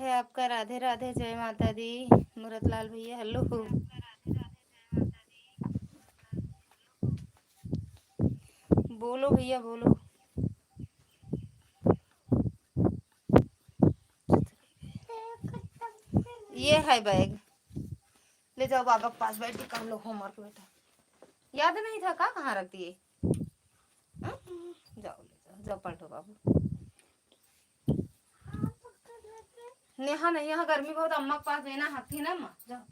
है आपका। राधे राधे, जय माता दी। मूरतलाल भैया हेलो। बोलो भैया बोलो। ये है बैग, ले जाओ बाबा के पास बैठ के कर लो होमवर्क। बेटा याद नहीं था का, कहाँ रख दिए? हाँ? जाओ ले जाओ, जाओ पढ़ो बाबू। नेहा नहीं, यहाँ गर्मी बहुत, अम्मा के पास देना हाथ थी ना अम्मा। जाओ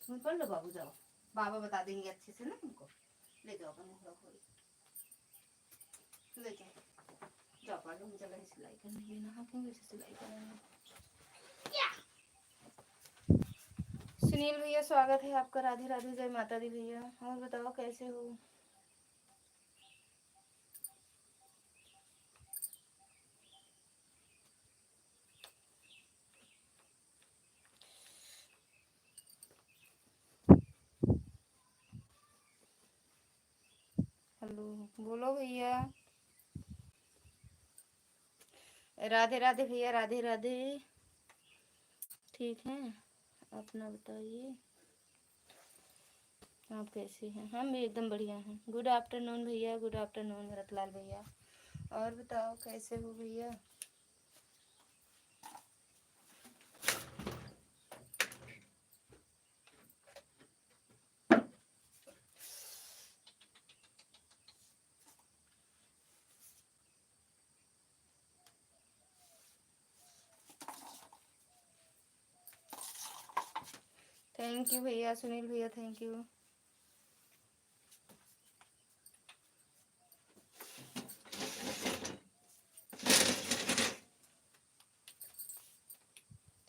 तुम पढ़ लो बाबू, जाओ बाबा बता देंगे अच्छे से ना तुमको। ले जाओ ले जाओ, जाओ पढ़ लो। मुझे लगी सिलाई करने, नहा क्यों वैसे सिलाई करेंगे। सुनील भैया स्वागत है आपका। राधे राधे, जय माता दी भैया। और बताओ कैसे हो? हेलो बोलो भैया। राधे राधे भैया, राधे राधे। ठीक है, अपना बताइए आप कैसे हैं? हम भी एकदम बढ़िया हैं। गुड आफ्टरनून भैया, गुड आफ्टरनून रतलाल भैया। और बताओ कैसे हो भैया? थैंक यू भैया, सुनील भैया thank you.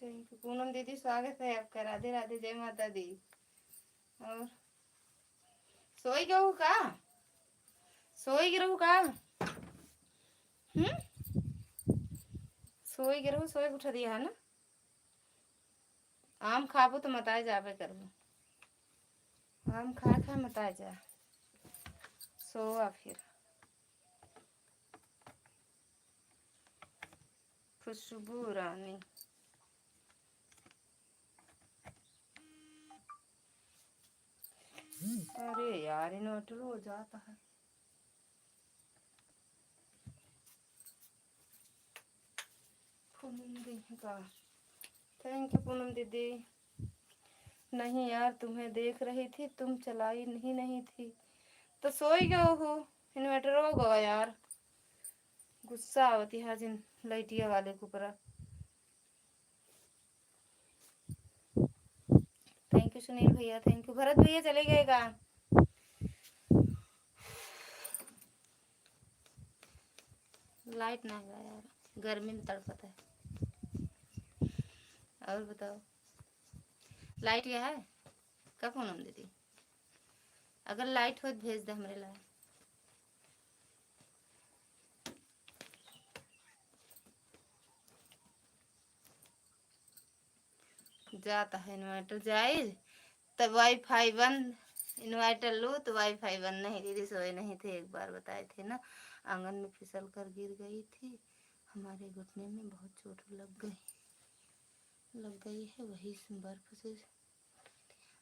Thank you Poonam दीदी, स्वागत है आपका। राधे राधे, जय माता दी। और सोई गऊ का, सोई गिरहू का? सोई गिरहू, सोई उठा दिया है ना। आम खाबो तो मताए जाबे करबो। आम खा खा मताए जा, सोआ फिर। खुशबू रानी, अरे यार इन्वर्टर हो जाता है। पूनम दीदी का थैंक यू। पूनम दीदी नहीं यार, तुम्हें देख रही थी, तुम चलाई नहीं थी तो सोई गए हो। इन्वर्टर हो गया यार, गुस्सा आवती है जिन लाइटिया वाले के ऊपर। थैंक यू सुनील भैया, थैंक यू। भरत भैया चले गए का? लाइट ना गया यार, गर्मी में तड़पता है। और बताओ लाइट क्या है? कब पूनम दीदी अगर लाइट हो तो भेज दे हमारे लाए। जाता है इन्वर्टर, जाए तब वाईफाई बंद। इन्वर्टर लो तो वाईफाई बंद। नहीं दीदी सोए नहीं थे, एक बार बताए थे ना, आंगन में फिसल कर गिर गई थी, हमारे घुटने में बहुत चोट लग गई है, वही बर्फ से।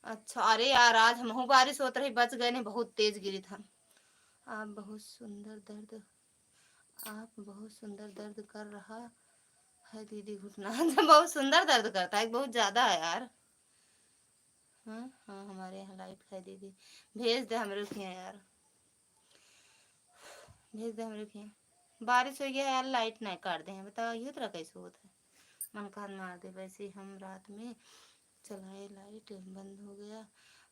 अच्छा अरे यार आज हम बारिश होत रही, बच गए नहीं, बहुत तेज गिरी था। आप बहुत सुंदर दर्द आप बहुत सुंदर दर्द कर रहा है दीदी घुटना। बहुत सुंदर दर्द करता है, बहुत ज्यादा है यार। हाँ हाँ, हमारे यहाँ लाइट है दीदी, भेज दे हम रुके हैं यार, भेज दे हम रुके हैं। बारिश हो गया यार, लाइट नहीं काट दे हैं, बताओ ये तरह कैसे होता है। मन खान मार दे। वैसे हम रात में चलाए, लाइट बंद हो गया,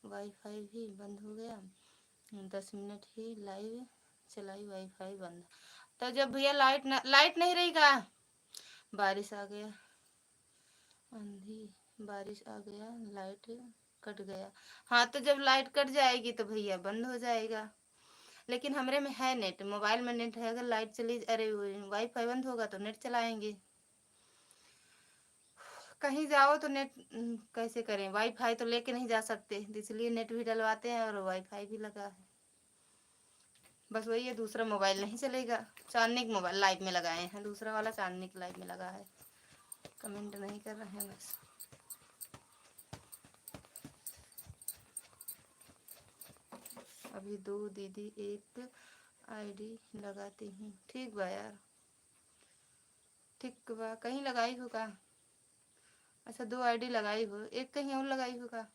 वाईफाई भी बंद हो गया, 10 मिनट ही लाइव चलाई, वाईफाई बंद। तो जब भैया लाइट नहीं रही का, बारिश आ गया, आंधी बारिश आ गया, लाइट कट गया। हाँ तो जब लाइट कट जाएगी तो भैया बंद हो जाएगा। लेकिन हमरे में है नेट, मोबाइल में नेट है, अगर लाइट चली, अरे वाईफाई बंद होगा तो नेट चलाएंगे। कहीं जाओ तो नेट कैसे करें, वाईफाई तो लेके नहीं जा सकते, इसलिए नेट भी डलवाते हैं और वाईफाई भी लगा है। बस वही है, दूसरा मोबाइल नहीं चलेगा। चांदनी का मोबाइल लाइव में लगाए हैं, दूसरा वाला चांदनी की लाइव में लगा है। कमेंट नहीं कर रहे हैं बस। अभी 2 दीदी एक आईडी लगाती हूँ। ठीक बा यार, ठीक बा। कहीं लगाई हो का? अच्छा 2 आईडी लगाई हो, एक कहीं और लगाई हो का?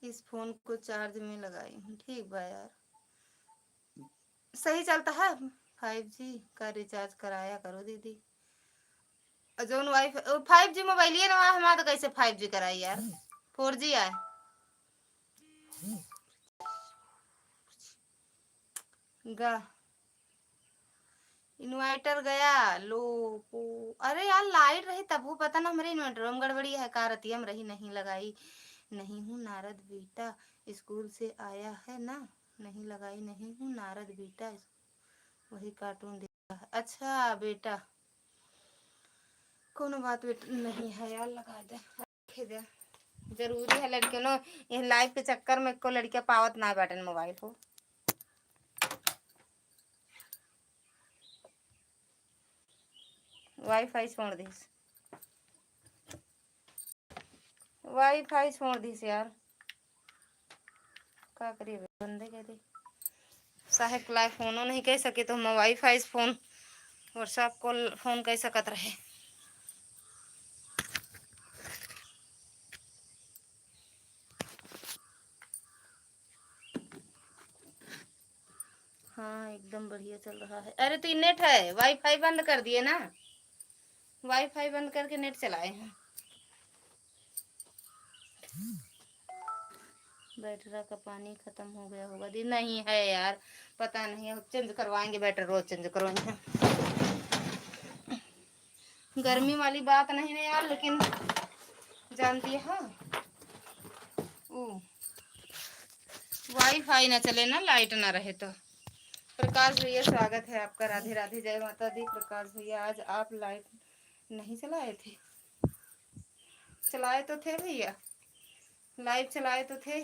इस फोन को चार्ज में लगाई हूँ। ठीक बा यार, सही चलता है। 5G का रिचार्ज कराया करो दीदी। जोन वाईफाई 5G मोबाइल ये ना हमारा, तो कैसे 5G कराई यार? 4G आए गा। इन्वर्टर गया लो को। अरे यार लाइट रही तब वो पता ना, हमारे इन्वर्टर में गड़बड़ी है। कारती हम रही नहीं लगाई नहीं हूँ। नारद बेटा स्कूल से आया है ना, नहीं लगाई नहीं हूँ। नारद बेटा वही कार्टून देखा है। अच्छा बेटा, कोनो बात बेटा नहीं है यार, लगा दे रखे दे। जरूरी है लड़कियों नो, ये लाइफ के चक्कर में को लड़कियां पावत ना बैठन मोबाइल को। वाईफाई छोड़ दीस, वाईफाई छोड़ दीस यार, क्या करिए बंदे कह दे। साहेब लाइव फोनो नहीं कह सके तो हम wifi phone WhatsApp call phone कह सकत रहे। हाँ एकदम बढ़िया चल रहा है। अरे तो नेट है, वाईफाई बंद कर दिए ना, वाईफाई बंद करके नेट चलाए हैं। बैटरा का पानी खत्म हो गया होगा दी। नहीं है यार, पता नहीं, चेंज करवाएंगे बैटर, रोज चेंज करवाएंगे। गर्मी वाली बात नहीं है यार, लेकिन जानती है वाईफाई ना चले ना, लाइट ना रहे तो। प्रकाश भैया स्वागत है आपका, राधे राधे, जय माता दी। प्रकाश भैया आज आप लाइट नहीं चलाए थे? चलाए तो थे भैया, लाइव चलाए तो थे,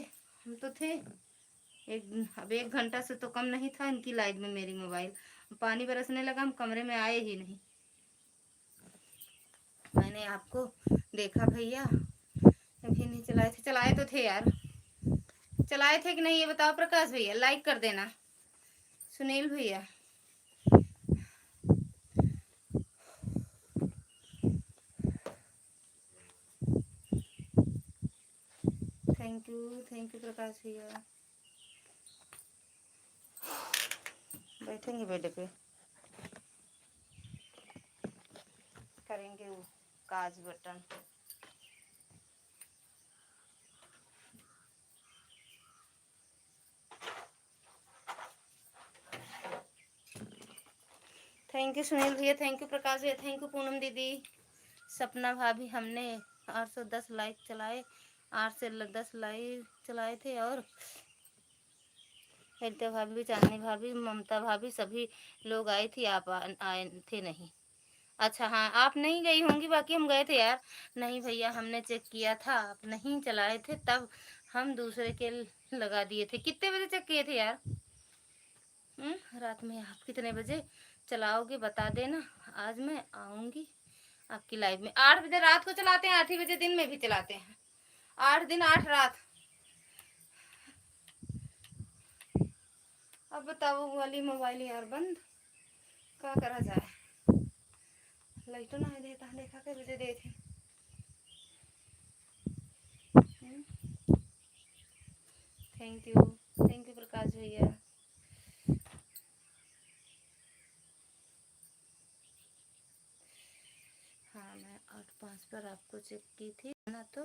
हम तो थे। अब 1 घंटा से तो कम नहीं था इनकी लाइव में मेरी मोबाइल। पानी बरसने लगा, हम कमरे में आए ही नहीं। मैंने आपको देखा भैया, अभी नहीं चलाए थे। चलाए तो थे यार, चलाए थे कि नहीं ये बताओ प्रकाश भैया, लाइक कर देना। सुनील भैया थैंक यू प्रकाश भैया। बैठेंगे बेड पे, करेंगे वो काज बटन। थैंक यू सुनील भैया, थैंक यू प्रकाश भैया, थैंक यू पूनम दीदी, सपना भाभी। हमने 810 लाइक चलाए, 8 से 10 लाइक चलाए थे। और हरिता भाभी, चांदनी भाभी, ममता भाभी, सभी लोग आए थे, आप आए थे नहीं। अच्छा हाँ, आप नहीं गई होंगी, बाकी हम गए थे यार। नहीं भैया हमने चेक किया था, आप नहीं चलाए थे, तब हम दूसरे के लगा दिए थे। कितने बजे चेक किए थे यार? रात में। आप कितने बजे चलाओगे बता देना, आज मैं आऊँगी आपकी लाइव में। 8 बजे रात को चलाते हैं, 8 ही बजे दिन में भी चलाते हैं। 8 दिन 8 रात। अब बताओ वाली मोबाइल यार बंद, क्या करा जाए? लाइट ना देता, देखा के बजे दे थे। थैंक यू प्रकाश भैया। हाँ मैं 8:05 पर आपको चेक की थी ना, तो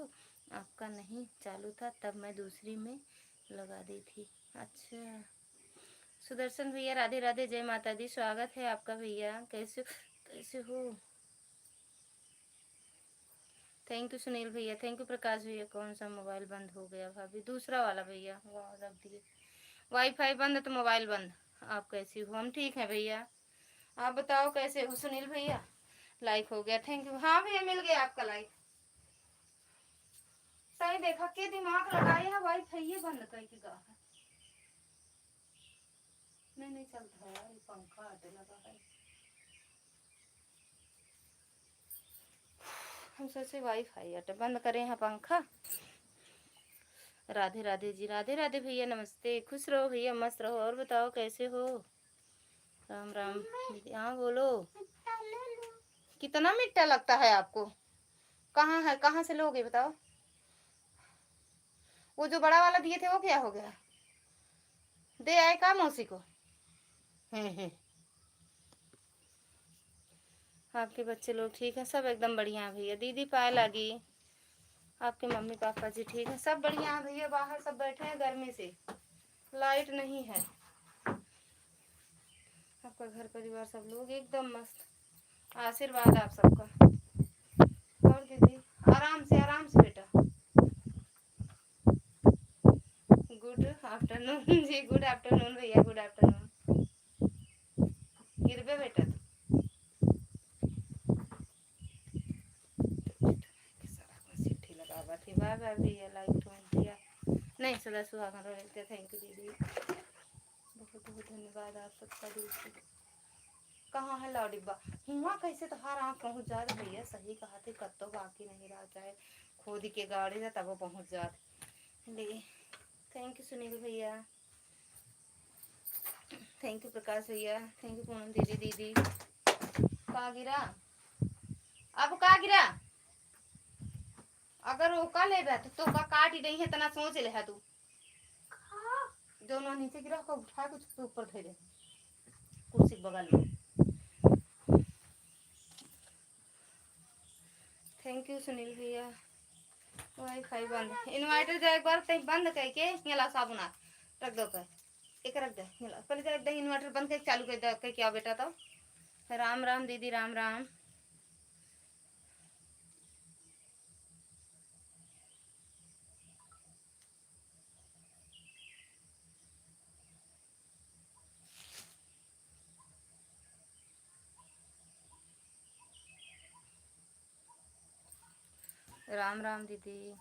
आपका नहीं चालू था, तब मैं दूसरी में लगा दी थी। अच्छा सुदर्शन भैया, राधे राधे, जय माता दी, स्वागत है आपका भैया। कैसे हो? थैंक यू सुनील भैया, थैंक यू प्रकाश भैया। कौन सा मोबाइल बंद हो गया भाभी? दूसरा वाला भैया, वाह रख दिए। वाईफाई बंद तो मोबाइल बंद। आप कैसी हो? हम ठीक है भैया, आप बताओ कैसे हो? सुनील भैया लाइक हो गया, थैंक यू। हाँ भैया मिल गया आपका लाइक। सही देखा के दिमाग लगाया, वाईफाई बंद करके गा है। नहीं चलता है यार, पंखा आते लगा है। हम सोचे वाईफाई अटे बंद करें यहाँ पंखा। राधे राधे जी, राधे राधे भैया, नमस्ते, खुश रहो भैया, मस्त रहो। और बताओ कैसे हो? राम राम दीदी। हाँ बोलो। कितना मीठा लगता है आपको? कहाँ है, कहाँ से लोगे बताओ? वो जो बड़ा वाला दिए थे वो क्या हो गया? दे आए का मौसी को? है। आपके बच्चे लोग ठीक है? सब एकदम बढ़िया भैया। दीदी पाए लगी। आपके मम्मी पापा जी ठीक है? सब बढ़िया है भैया। बाहर सब बैठे हैं गर्मी से, लाइट नहीं है। आपका घर परिवार सब लोग एकदम मस्त। आशीर्वाद आप सबका। और दीदी आराम से बेटा। गुड आफ्टरनून जी, गुड आफ्टरनून भैया, गुड आफ्टरनून। गिरबे बेटा सिट्ठी लगा थी। बाय बाय भैया, लाइक कमेंट दिया नहीं, सदा सुहागन रहे। थैंक यू दीदी, बहुत बहुत धन्यवाद आप सबका दिल से। कहाँ है लाओ डिब्बा? हुआ कैसे तो हर आँख पहुँच जात भैया। सही कहा थे, कत्तो बाकी नहीं रहा, चाहे खोद के गाड़ी था तब वो पहुँच जात। ले थैंक यू सुनील भैया, थैंक यू प्रकाश भैया, थैंक यू पूनम दीदी। दीदी कहाँ गिरा? अब कहाँ गिरा? अगर वो का ले बैठ तो का काट ही नहीं है, तना सोच ले है तू। दोनों नीचे गिरा को उठा कुछ ऊपर थे दे कुर्सी बगल में। थैंक यू सुनील भैया। वाईफाई बंद, इन्वर्टर जो एक बार तक बंद करके यहाँ साबुना रख दो कर एक रख दे। पहले तो एकदम इन्वर्टर बंद करके चालू कर दे क्या बेटा? तो राम राम दीदी, राम राम। राम राम दीदी।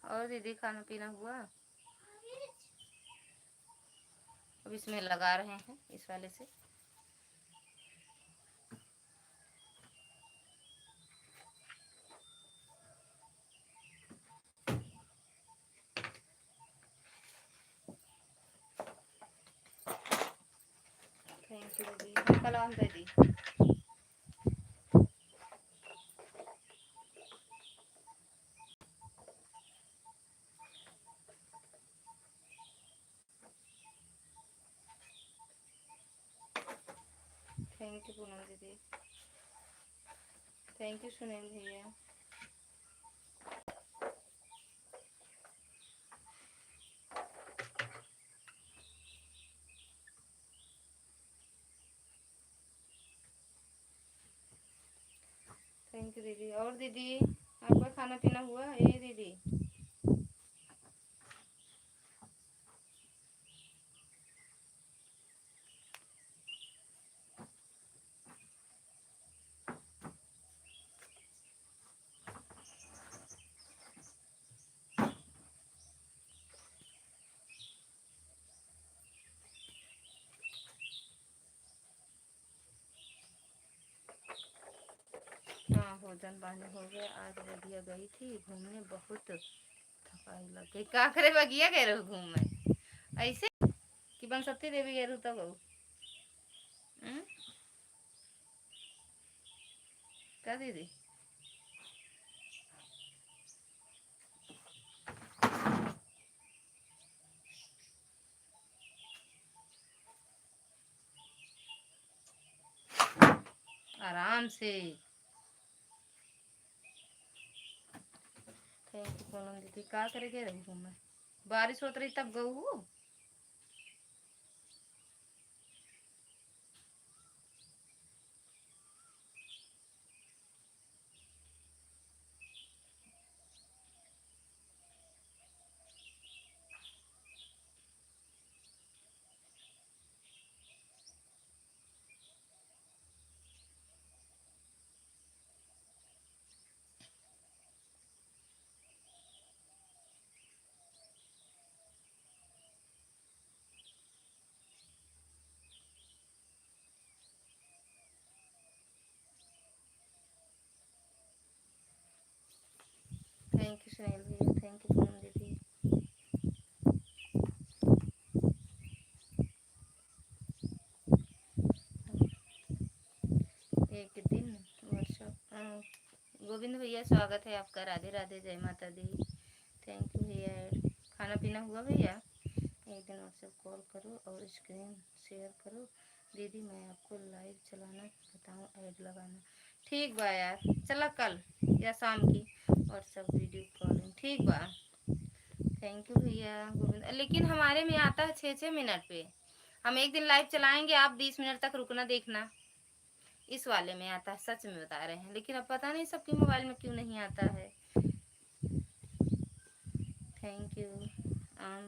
और दीदी खाना पीना हुआ? अब इसमें लगा रहे हैं इस वाले से। थैंक यू दीदी, कलाम दीदी। थैंक यू पूनम दीदी, थैंक यू सुनील भैया। थैंक यू दीदी। और दीदी आपका खाना पीना हुआ? ये दीदी हाँ भोजन पानी हो गया। आज बगिया गई थी घूमने, बहुत थकाई लग गई। का करे बगिया गए रहो घूमने ऐसे कि बन सत्ती देवी गए रहो तब तो क्या दीदी? आराम से। थैंक यू पूनम दीदी। का करे गए रहो घूमने? बारिश होत रही तब गऊ। थैंक यू सुनील भैया, थैंक यू पूनम दीदी। एक दिन वर्कशॉप। गोविंद भैया स्वागत है आपका, राधे राधे, जय माता दी, थैंक यू भैया। खाना पीना हुआ भैया? एक दिन व्हाट्सएप कॉल करो और स्क्रीन शेयर करो दीदी, मैं आपको लाइव चलाना बताऊँ, ऐड लगाना। ठीक बा यार, चला कल या शाम की व्हाट्सएप वीडियो कॉलिंग, ठीक बा। थैंक यू भैया गोविंद। लेकिन हमारे में आता है 6-6 मिनट पे। हम एक दिन लाइव चलाएंगे, आप 20 मिनट तक रुकना देखना। इस वाले में आता है, सच में बता रहे हैं, लेकिन अब पता नहीं सबके मोबाइल में क्यों नहीं आता है। Thank you. आम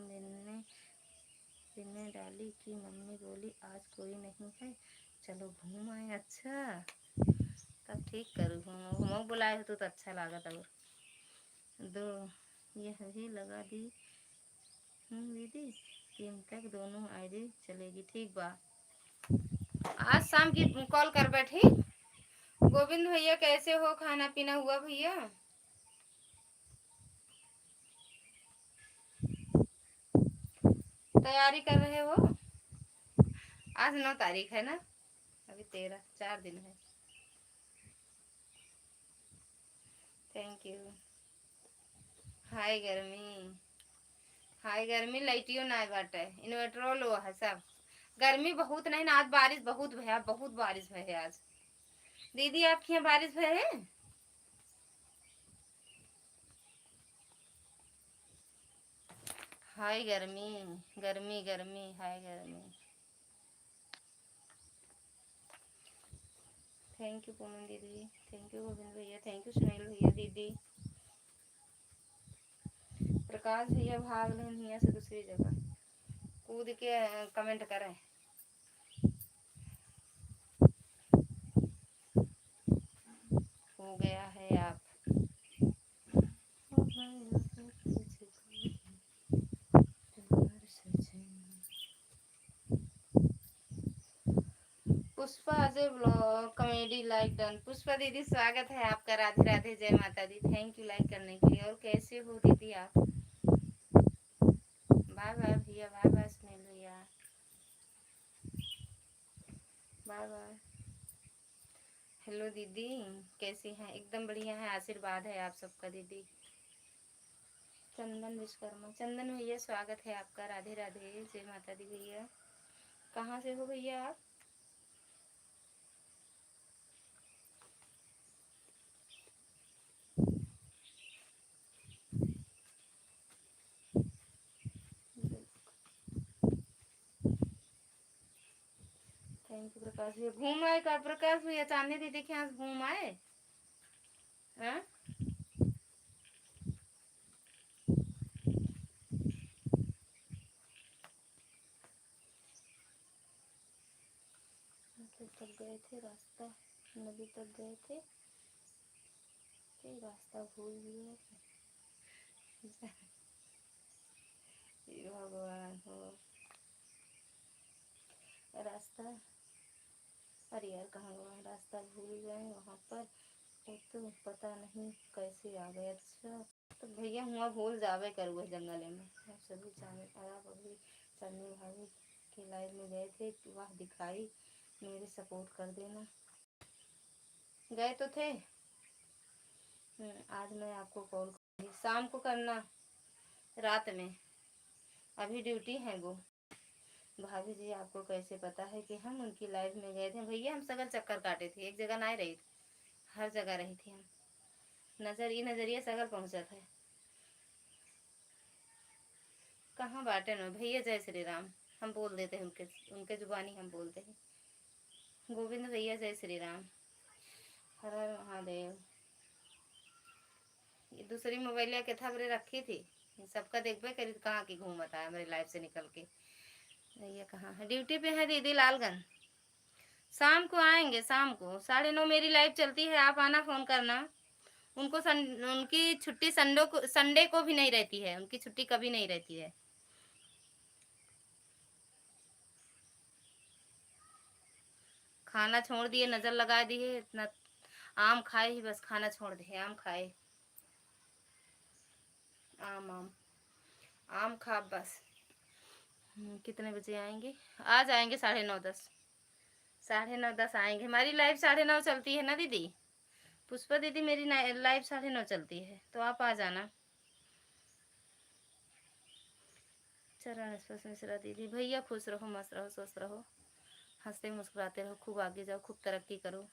ने डाली कि मम्मी बोली आज कोई नहीं है, चलो घूम आए। अच्छा, तब ठीक करूँ, घूमो बुलाए हो तो अच्छा लगा। तब दो यही लगा दी दीदी, 3 तक दोनों आईडी चलेगी, ठीक बा। आज शाम की कॉल कर बैठी। गोविंद भैया कैसे हो, खाना पीना हुआ भैया? तैयारी कर रहे हो? आज 9 तारीख है ना, अभी 13, 4 दिन है। Thank you. हाय गर्मी, हाय गर्मी, लाइटियो ना बाटे, इन्वर्टर लो है सब। गर्मी बहुत नहीं ना, आज बारिश बहुत भया, बहुत बारिश है आज। दीदी आपके यहाँ बारिश भय है? हाय गर्मी, गर्मी गर्मी, हाय गर्मी। थैंक यू पूनम दीदी, थैंक यू गोविंद भैया, थैंक यू सुनील भैया, दीदी प्रकाश भैया भाग लें यहाँ से दूसरी जगह, कूद के कमेंट करें। हो गया है आप Pushpa Ajay blog comedy like done. Pushpa दीदी स्वागत है आपका, राधे राधे, जय माता दी, थैंक यू लाइक करने के लिए। और कैसे हो दीदी आप? बाय बाय भैया, बाय बाय सुनील भैया, बाय बाय। हेलो दीदी, कैसी हैं? एकदम बढ़िया है, आशीर्वाद है आप सबका दीदी। चंदन विश्वकर्मा, चंदन भैया स्वागत है आपका, राधे राधे, जय माता दी भैया। कहाँ से हो भैया आप? थैंक यू प्रकाश भैया। घूम आए का प्रकाश भैया? चांदनी दीदी के यहाँ घूम आए? हाँ? तक गए थे, रास्ता नदी तक गए थे कि रास्ता भूल गए। भगवान हो, रास्ता, अरे यार कहाँ गए, रास्ता भूल गए वहाँ पर, वो तो पता नहीं कैसे आ गए। अच्छा तो भैया हुआ भूल जावे करूँ जंगल में। आप सभी जाने आप अभी चलने भाभी के लाइव में गए थे, वह दिखाई, मेरे सपोर्ट कर देना। गए तो थे। आज मैं आपको कॉल करूँगी, शाम को करना, रात में, अभी ड्यूटी है वो। भाभी जी आपको कैसे पता है कि हम उनकी लाइफ में गए थे? भैया हम सगल चक्कर काटे थे, एक जगह नहीं रही थी, हर जगह रही थी हम, नजरिया सगल पहुंचा था। कहाँ बाटे न भैया, जय श्री राम हम बोल देते हैं, उनके उनके जुबानी हम बोलते हैं। गोविंद भैया जय श्री राम, हर हर महादेव। ये दूसरी मोबाइल के थबरे रखी थी, सबका देखबे करी, कहाँ की घूमत है मेरी लाइफ से निकल के। भैया कहाँ है? ड्यूटी पे है दीदी, लालगंज। शाम को आएंगे, शाम को 9:30 मेरी लाइव चलती है, आप आना, फोन करना। उनको उनकी छुट्टी संडे को भी नहीं रहती है, उनकी छुट्टी कभी नहीं रहती है। खाना छोड़ दिए, नजर लगा दिए, इतना आम खाए ही बस, खाना छोड़ दिए, आम खाए। आम आम आम खा बस। कितने बजे आएंगे? आ जाएंगे 9:30 10। 9:30 आएंगे। हमारी लाइव 9:30 चलती है ना दीदी। पुष्पा दीदी मेरी लाइव 9:30 चलती है, तो आप आ जाना। चरण स्पर्श मिश्रा दीदी, भैया खुश रहो, मस्त रहो, स्वस्थ रहो, हंसते मुस्कुराते रहो, खूब आगे जाओ, खूब तरक्की करो,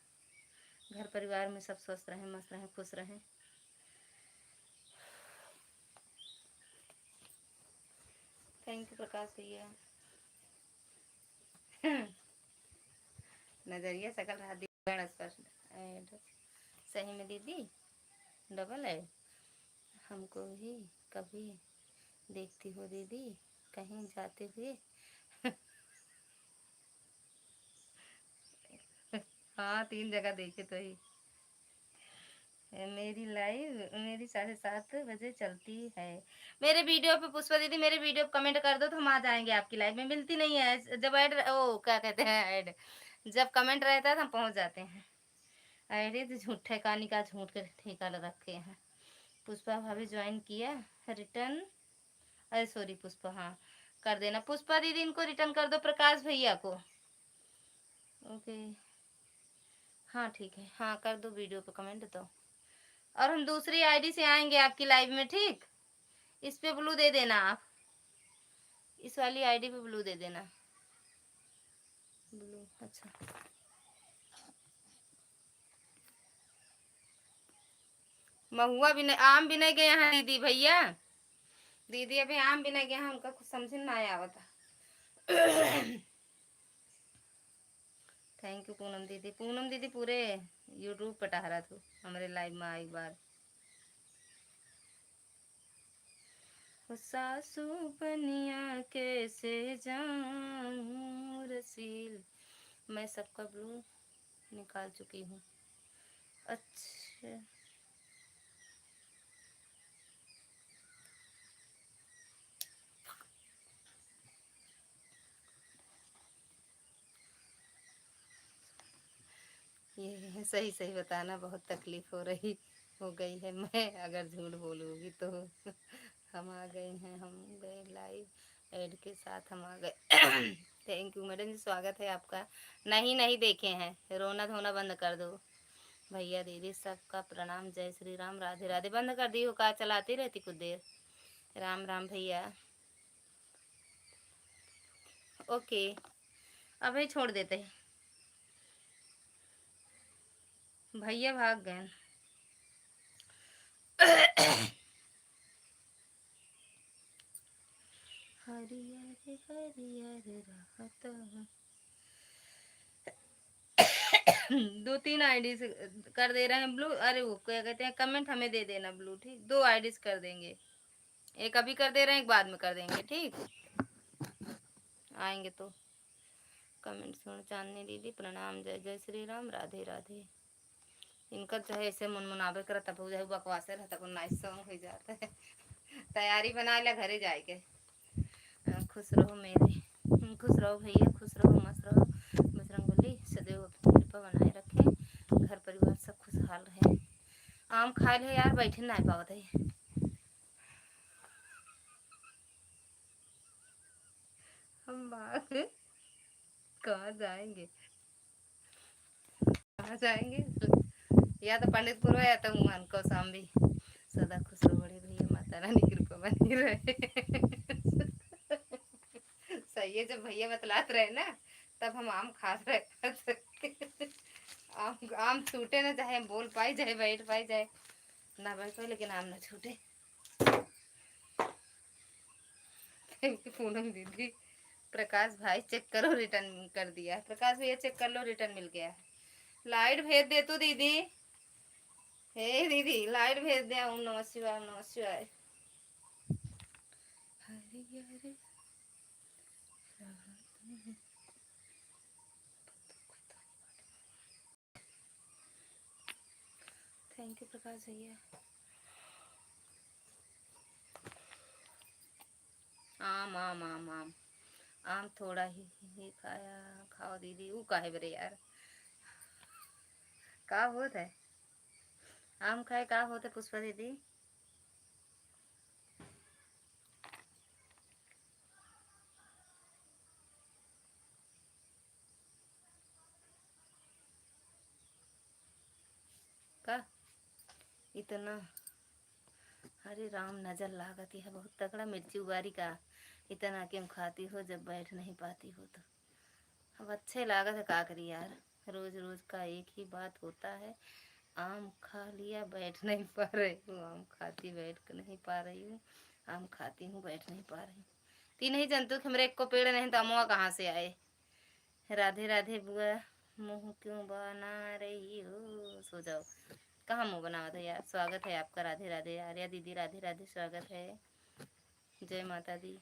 घर परिवार में सब स्वस्थ रहें, मस्त रहें, खुश रहें। थैंक यू प्रकाश भैया। नजरिया सकल हाथी स्पर्श ऐड। सही में दीदी डबल है। हमको भी कभी देखती हो दीदी कहीं जाते हुए? हाँ 3 जगह देखे तो ही। मेरी लाइव मेरी 7:30 बजे चलती है। मेरे वीडियो पे पुष्पा दीदी मेरे वीडियो पे कमेंट कर दो तो हम आ जाएंगे आपकी लाइव में। मिलती नहीं है जब ऐड, ओ क्या कहते हैं ऐड, जब कमेंट रहता है तो हम पहुंच जाते हैं। अरे तो झूठ ठेकानी का झूठ के ठेका रखे हैं। पुष्पा भाभी ज्वाइन किया रिटर्न, अरे सॉरी पुष्पा, हाँ कर देना पुष्पा दीदी, इनको रिटर्न कर दो प्रकाश भैया को। ओके हाँ ठीक है, हाँ कर दो वीडियो पे कमेंट तो। और हम दूसरी आईडी से आएंगे आपकी लाइव में, ठीक। इस पे ब्लू दे देना आप, इस वाली आईडी पे ब्लू दे देना। ब्लू अच्छा। महुआ भी नहीं, आम भी नहीं गए हैं दीदी भैया। दीदी अभी आम भी नहीं गए हैं, उनका कुछ समझ में ना आया था। थैंक यू पूनम दीदी। पूनम दीदी पूरे यूट्यूब पर टहरा थी हमारे लाइव में एक बार। सासू बनिया कैसे जाऊं रसील। मैं सबका ब्लू निकाल चुकी हूँ। अच्छा ये सही सही बताना, बहुत तकलीफ हो गई है। मैं अगर झूठ बोलूँगी तो हम आ गए हैं, हम गए लाइव एड के साथ, हम आ गए। थैंक यू मैडम जी, स्वागत है आपका। नहीं नहीं देखे हैं, रोना धोना बंद कर दो। भैया दीदी सबका प्रणाम, जय श्री राम, राधे राधे। बंद कर दी हो का, चलाती रहती कुछ देर। राम राम भैया। ओके अभी छोड़ देते हैं, भैया भाग गए। हरियर हरियर रहता। 2-3 आईडी से कर दे रहे हैं ब्लू। अरे वो क्या कहते हैं, कमेंट हमें दे देना ब्लू, ठीक। 2 आईडी कर देंगे, एक अभी कर दे रहे हैं, एक बाद में कर देंगे, ठीक। आएंगे तो कमेंट सुन। चांदनी दीदी प्रणाम, जय जय श्री राम, राधे राधे। इनका जो है ऐसे मुनमुनावे कर तब हो जाए, बकवास रहता को नाइस सॉन्ग हो जाता है। तैयारी बना ले घरे जाके। खुश रहो मेरे, खुश रहो भैया, खुश रहो, मस्त रहो, बजरंगबली सदैव अपनी कृपा बनाए रखे, घर परिवार सब खुशहाल रहे। आम खा ले यार, बैठे ना पावत है। हम भाग कहाँ जाएंगे, कहाँ जाएंगे? या तो पंडितपुर या तो हनुमान को भी। सदा खुश रहो बड़े भैया, माता रानी की कृपा बनी रहे। सही है, जब भैया बतलाते रहे ना तब हम आम खा रहे। आम आम छूटे ना, चाहे बोल पाई चाहे बैठ पाई चाहे ना बैठ पाई, लेकिन आम ना छूटे। पूनम दीदी प्रकाश भाई चेक करो, रिटर्न कर दिया। प्रकाश भैया चेक कर लो, रिटर्न मिल गया। लाइट भेज दे तू दीदी, हे दीदी लाइट भेज दे। ओम नमः शिवाय, ओम नमः शिवाय। थैंक यू प्रकाश भैया। आम आम आम आम आम थोड़ा ही खाया, खाओ दीदी। वो काहे बरे यार, का होता है आम खाए का होता है पुष्पा दीदी? का इतना। अरे राम, नजर लागती है बहुत तगड़ा मिर्ची उबारी का। इतना क्यों खाती हो जब बैठ नहीं पाती हो तो। अब अच्छे लागत है, का करी यार, रोज रोज का एक ही बात होता है। आम खा लिया, बैठ नहीं पा रही हूँ। आम खाती बैठ नहीं पा रही हूँ। आम खाती हूँ, बैठ नहीं पा रही हूँ। तीन ही जंतु कि मेरे एक को पेड़ नहीं तो अमुआ कहाँ से आए। राधे राधे बुआ, मुँह क्यों बना रही हो, सो जाओ। कहाँ मुँह बनावा था यार। स्वागत है आपका, राधे राधे। आर्या दीदी राधे राधे, स्वागत है। जय माता दी।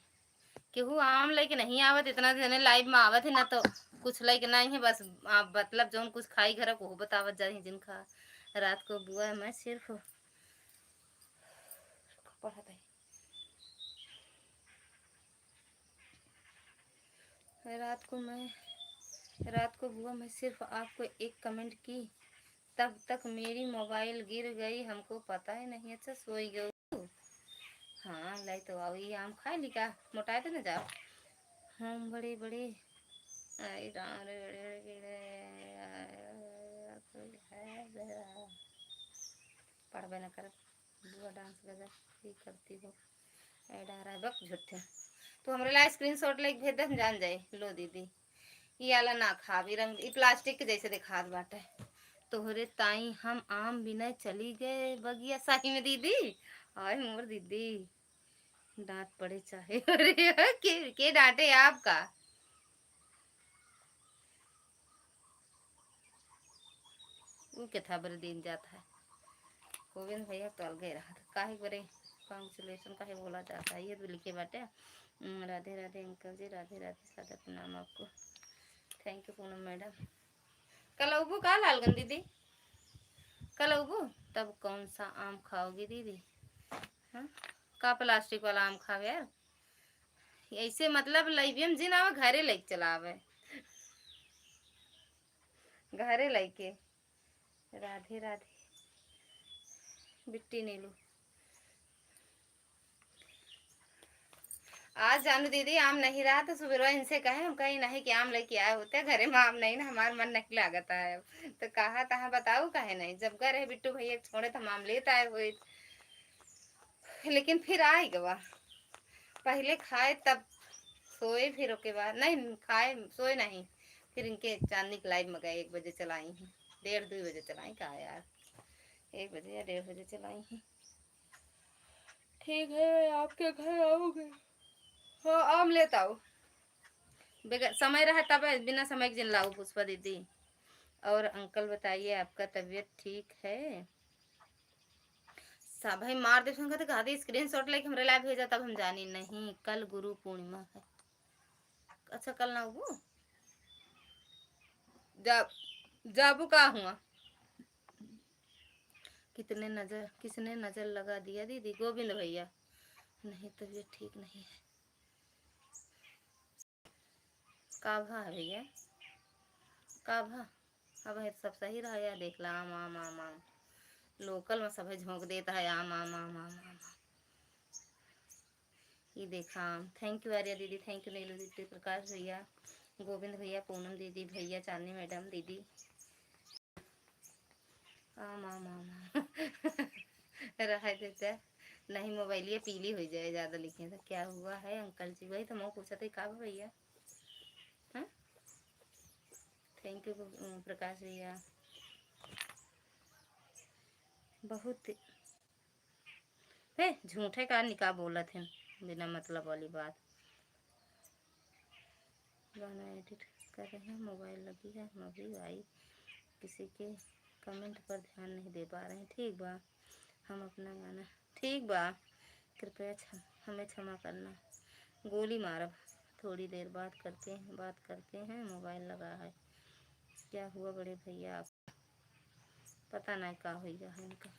केहू आम लेके नहीं आवत, इतना जने लाइव में आवत है ना तो कुछ लेके नहीं है बस। आप मतलब जो कुछ खाई घर को बतावत जाही जिनका। रात को बुआ मैं सिर्फ पढ़ा रात को बुआ मैं सिर्फ आपको एक कमेंट की, तब तक मेरी मोबाइल गिर गई, हमको पता ही नहीं। अच्छा सोई गई। हाँ लाई तो आओ, ये आम खाए ली का, मोटाए तो ना जाओ। हम बड़े बड़े आई राम रे पढ़बे न कर। बुआ डांस गजब ही करती हो। ऐड आ रहा है बक झूठे। तो हमरे ला स्क्रीनशॉट लेके भेज दे, हम जान जाए। लो दीदी, ये आला ना खा भी, रंग ई प्लास्टिक के जैसे दिखात बाटे। तोहरे ताई हम आम बिना चली गए बगिया साही में दीदी। आय मोर दीदी, डांट पड़े चाहे। अरे के डांटे आपका। वो क्या था बड़े दिन जाता है। गोविंद भैया तो अलगे रहा था, काहे बड़े कॉन्ग्रेचुलेशन काहे बोला जाता है। ये तो लिखे बाटे। राधे राधे अंकल जी, राधे राधे, सादा प्रणाम आपको। Thank you Poonam madam. कल उबू का लालगन दीदी, कल उबू तब कौन सा आम खाओगी दीदी। हाँ, का प्लास्टिक वाला आम खावे यार। ऐसे मतलब लाइबियम जिन आवे घरे लेके चलावे, घरे लेके। राधे राधे बिट्टी नीलू। आज जानू दीदी आम नहीं रहा तो सुबह इनसे कहे, हम कहीं नहीं कि आम लेके आए होते घरे में, आम नहीं ना, हमारा मन नहीं लागता है। तो कहा तहा बताऊ कहे नहीं, जब गए बिट्टू भैया छोड़े तो हम आम लेते आए हुए। लेकिन फिर आए गवा, पहले खाए तब सोए, फिर उसके बाद नहीं खाए सोए नहीं। फिर इनके चांदनी की लाइव में गए, 1 बजे चलाई हैं, 1:30-2 बजे चलाई। कहा यार 1 बजे या 1:30 बजे चलाई हैं। ठीक है आपके घर आओगे। हाँ आम लेता हूँ, समय रहा तब, बिना समय के जिन लाऊ पुष्पा दीदी। और अंकल बताइए आपका तबीयत ठीक है। सब भाई मार दे सुन कहते स्क्रीनशॉट लेके हमरे लाइव भेजा, तब हम जानी नहीं कल गुरु पूर्णिमा है। अच्छा कल ना वो जब जाबू का हुआ। किसने नजर लगा दिया दीदी। गोविंद भैया। नहीं तबीयत ठीक नहीं है। काभा है भैया, काभा। अब है सब सही रहा यार, देख ला आम आम आम आम। लोकल में सब झोंक देता है आम आम आम आम आम। ये देखा आम। थैंक यू आर्या दीदी, थैंक यू नीलू दीदी, प्रकाश भैया, गोविंद भैया, पूनम दीदी, भैया चांदनी मैडम दीदी। आम आम आम रहा देता नहीं, मोबाइल ये पीली हो जाए ज्यादा लिखे तो। क्या हुआ है अंकल जी, वही तो मैं पूछा था का भैया। हाँ थैंक यू प्रकाश भैया। बहुत है झूठे का निकाह बोला थे, बिना मतलब वाली बात। गाना एडिट कर रहे हैं, मोबाइल लगी है, हम अभी आई, किसी के कमेंट पर ध्यान नहीं दे पा रहे हैं। ठीक बा, हम अपना गाना। ठीक बा, कृपया हमें क्षमा करना। गोली मारब, थोड़ी देर बात करते हैं, मोबाइल लगा है। क्या हुआ बड़े भैया आप, पता नहीं क्या हो गया है इनका।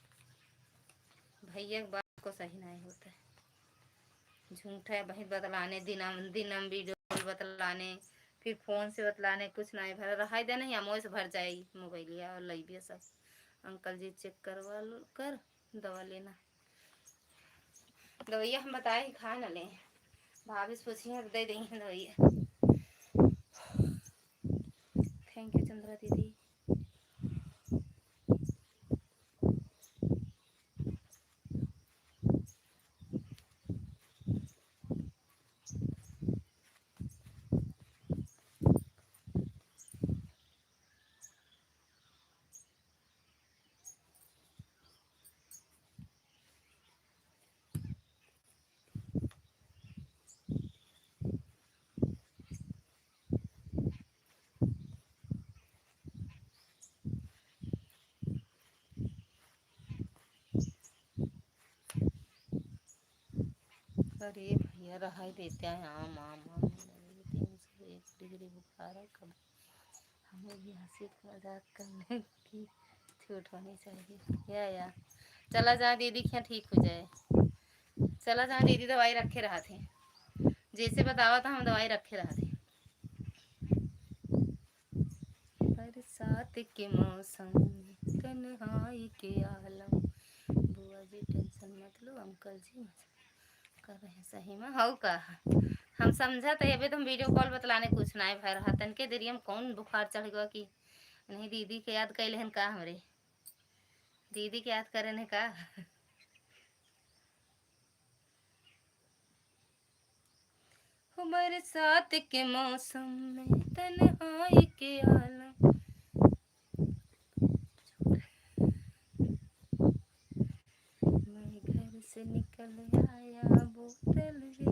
भैया की बात को सही नहीं होता है, झूठा बही बतलाने, दिनम वीडियो बतलाने, फिर फोन से बतलाने, कुछ नहीं भर रहा दे नहीं, अमोय से भर जाएगी मोबाइलिया और लई भी सब। अंकल जी चेक करवा कर दवा लेना। दवाइया हम बताए ही खा न लें, भाभी से पूछिए दे देंगे दवाइया। थैंक यू चंद्रा दीदी। अरे भैया रहा ही देते हैं आम आम आम 301 डिग्री बुखार है। कब हमें भी हंसी मजाक करने की छूट होनी चाहिए। या चला जा दीदी क्या ठीक हो जाए। चला जा दीदी दवाई रखे रहा थे जैसे बतावा था हम दवाई रखे रहा थे। बरसात के मौसम तन्हाई के आलम बुआ जी टेंशन मत लो अंकल जी कर रहे हैं सही में हो का। हम समझा तो अभी तुम वीडियो कॉल बतलाने कुछ ना भर रहा तन के देरी हम कौन बुखार चढ़ गया कि नहीं दीदी के याद कैले हन का हमरे दीदी के याद करे ने का। बरसात के मौसम में तन्हाई के आलम मैं घर से निकल आया बोतल भी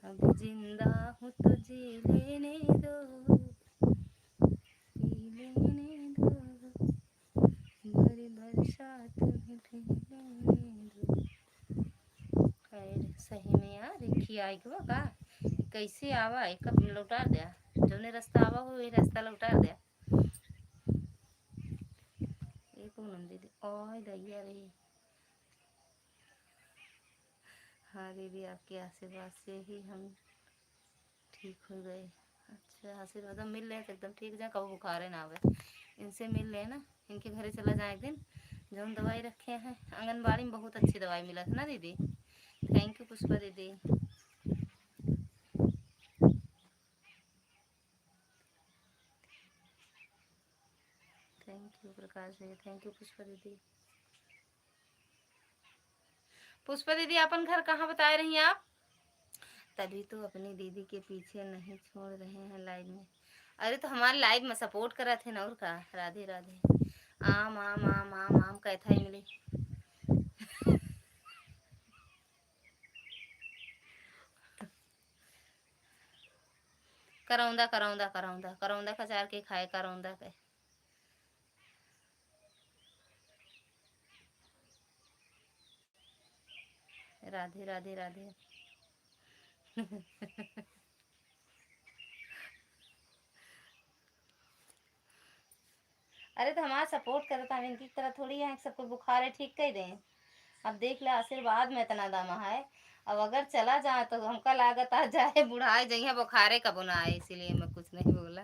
अब जिंदा हूँ तो जी लेने दो पी लेने दो बड़ी बरसात में पी लेने दो। खैर सही में यार रिक्की आई गो का कैसे आवा है कब लौटा दिया जो ने रास्ता आवा हो वही रास्ता लौटा दिया। एक पूनम दीदी ओए दैया रे। हाँ दीदी आपके आशीर्वाद से ही हम ठीक हो गए। अच्छा आशीर्वाद हम मिल रहे हैं एकदम ठीक जाए कब बुखार है ना आवे इनसे मिल रहे ना इनके घरे चला जाए एक दिन जो हम दवाई रखे हैं आंगनबाड़ी में बहुत अच्छी दवाई मिला था ना दीदी। थैंक यू पुष्पा दीदी। थैंक यू प्रकाश भैया थैंक यू पुष्पा दीदी। पुष्पा दीदी अपन घर कहाँ बता रही हैं आप। तभी तो अपनी दीदी के पीछे नहीं छोड़ रहे हैं लाइव में। अरे तो हमारे लाइव में सपोर्ट करा थे ना और का। राधे राधे आम आम आम आम आम कैथा ही मिली। करौंदा करौंदा करौंदा करौंदा का चार के खाए करौंदा के। राधे राधे राधे। अरे तो हमारा सपोर्ट करता है इनकी तरह थोड़ी है सबको बुखार है ठीक कह दें। अब देख ले आशीर्वाद में इतना दम है। अब अगर चला जाए तो हमका लागत आ जाए बुढ़ाए जइया बुखारे कब ना आए इसीलिए मैं कुछ नहीं बोला।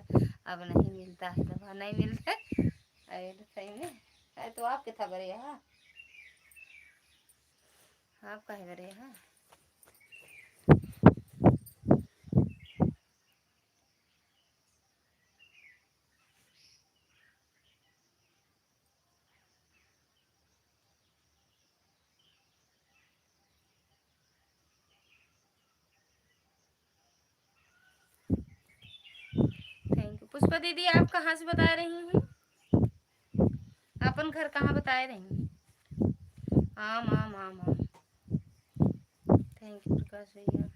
अब नहीं मिलता है दवा नहीं मिलता है। अरे तो सही में अरे तो आप कितना बड़े हैं आप कहे बड़े हैं। थैंक यू पुष्पा दीदी आप कहाँ से बता रही हैं अपन घर कहाँ बता रही हैं। आम आम आम आम थैंक यू प्रकाश भैया।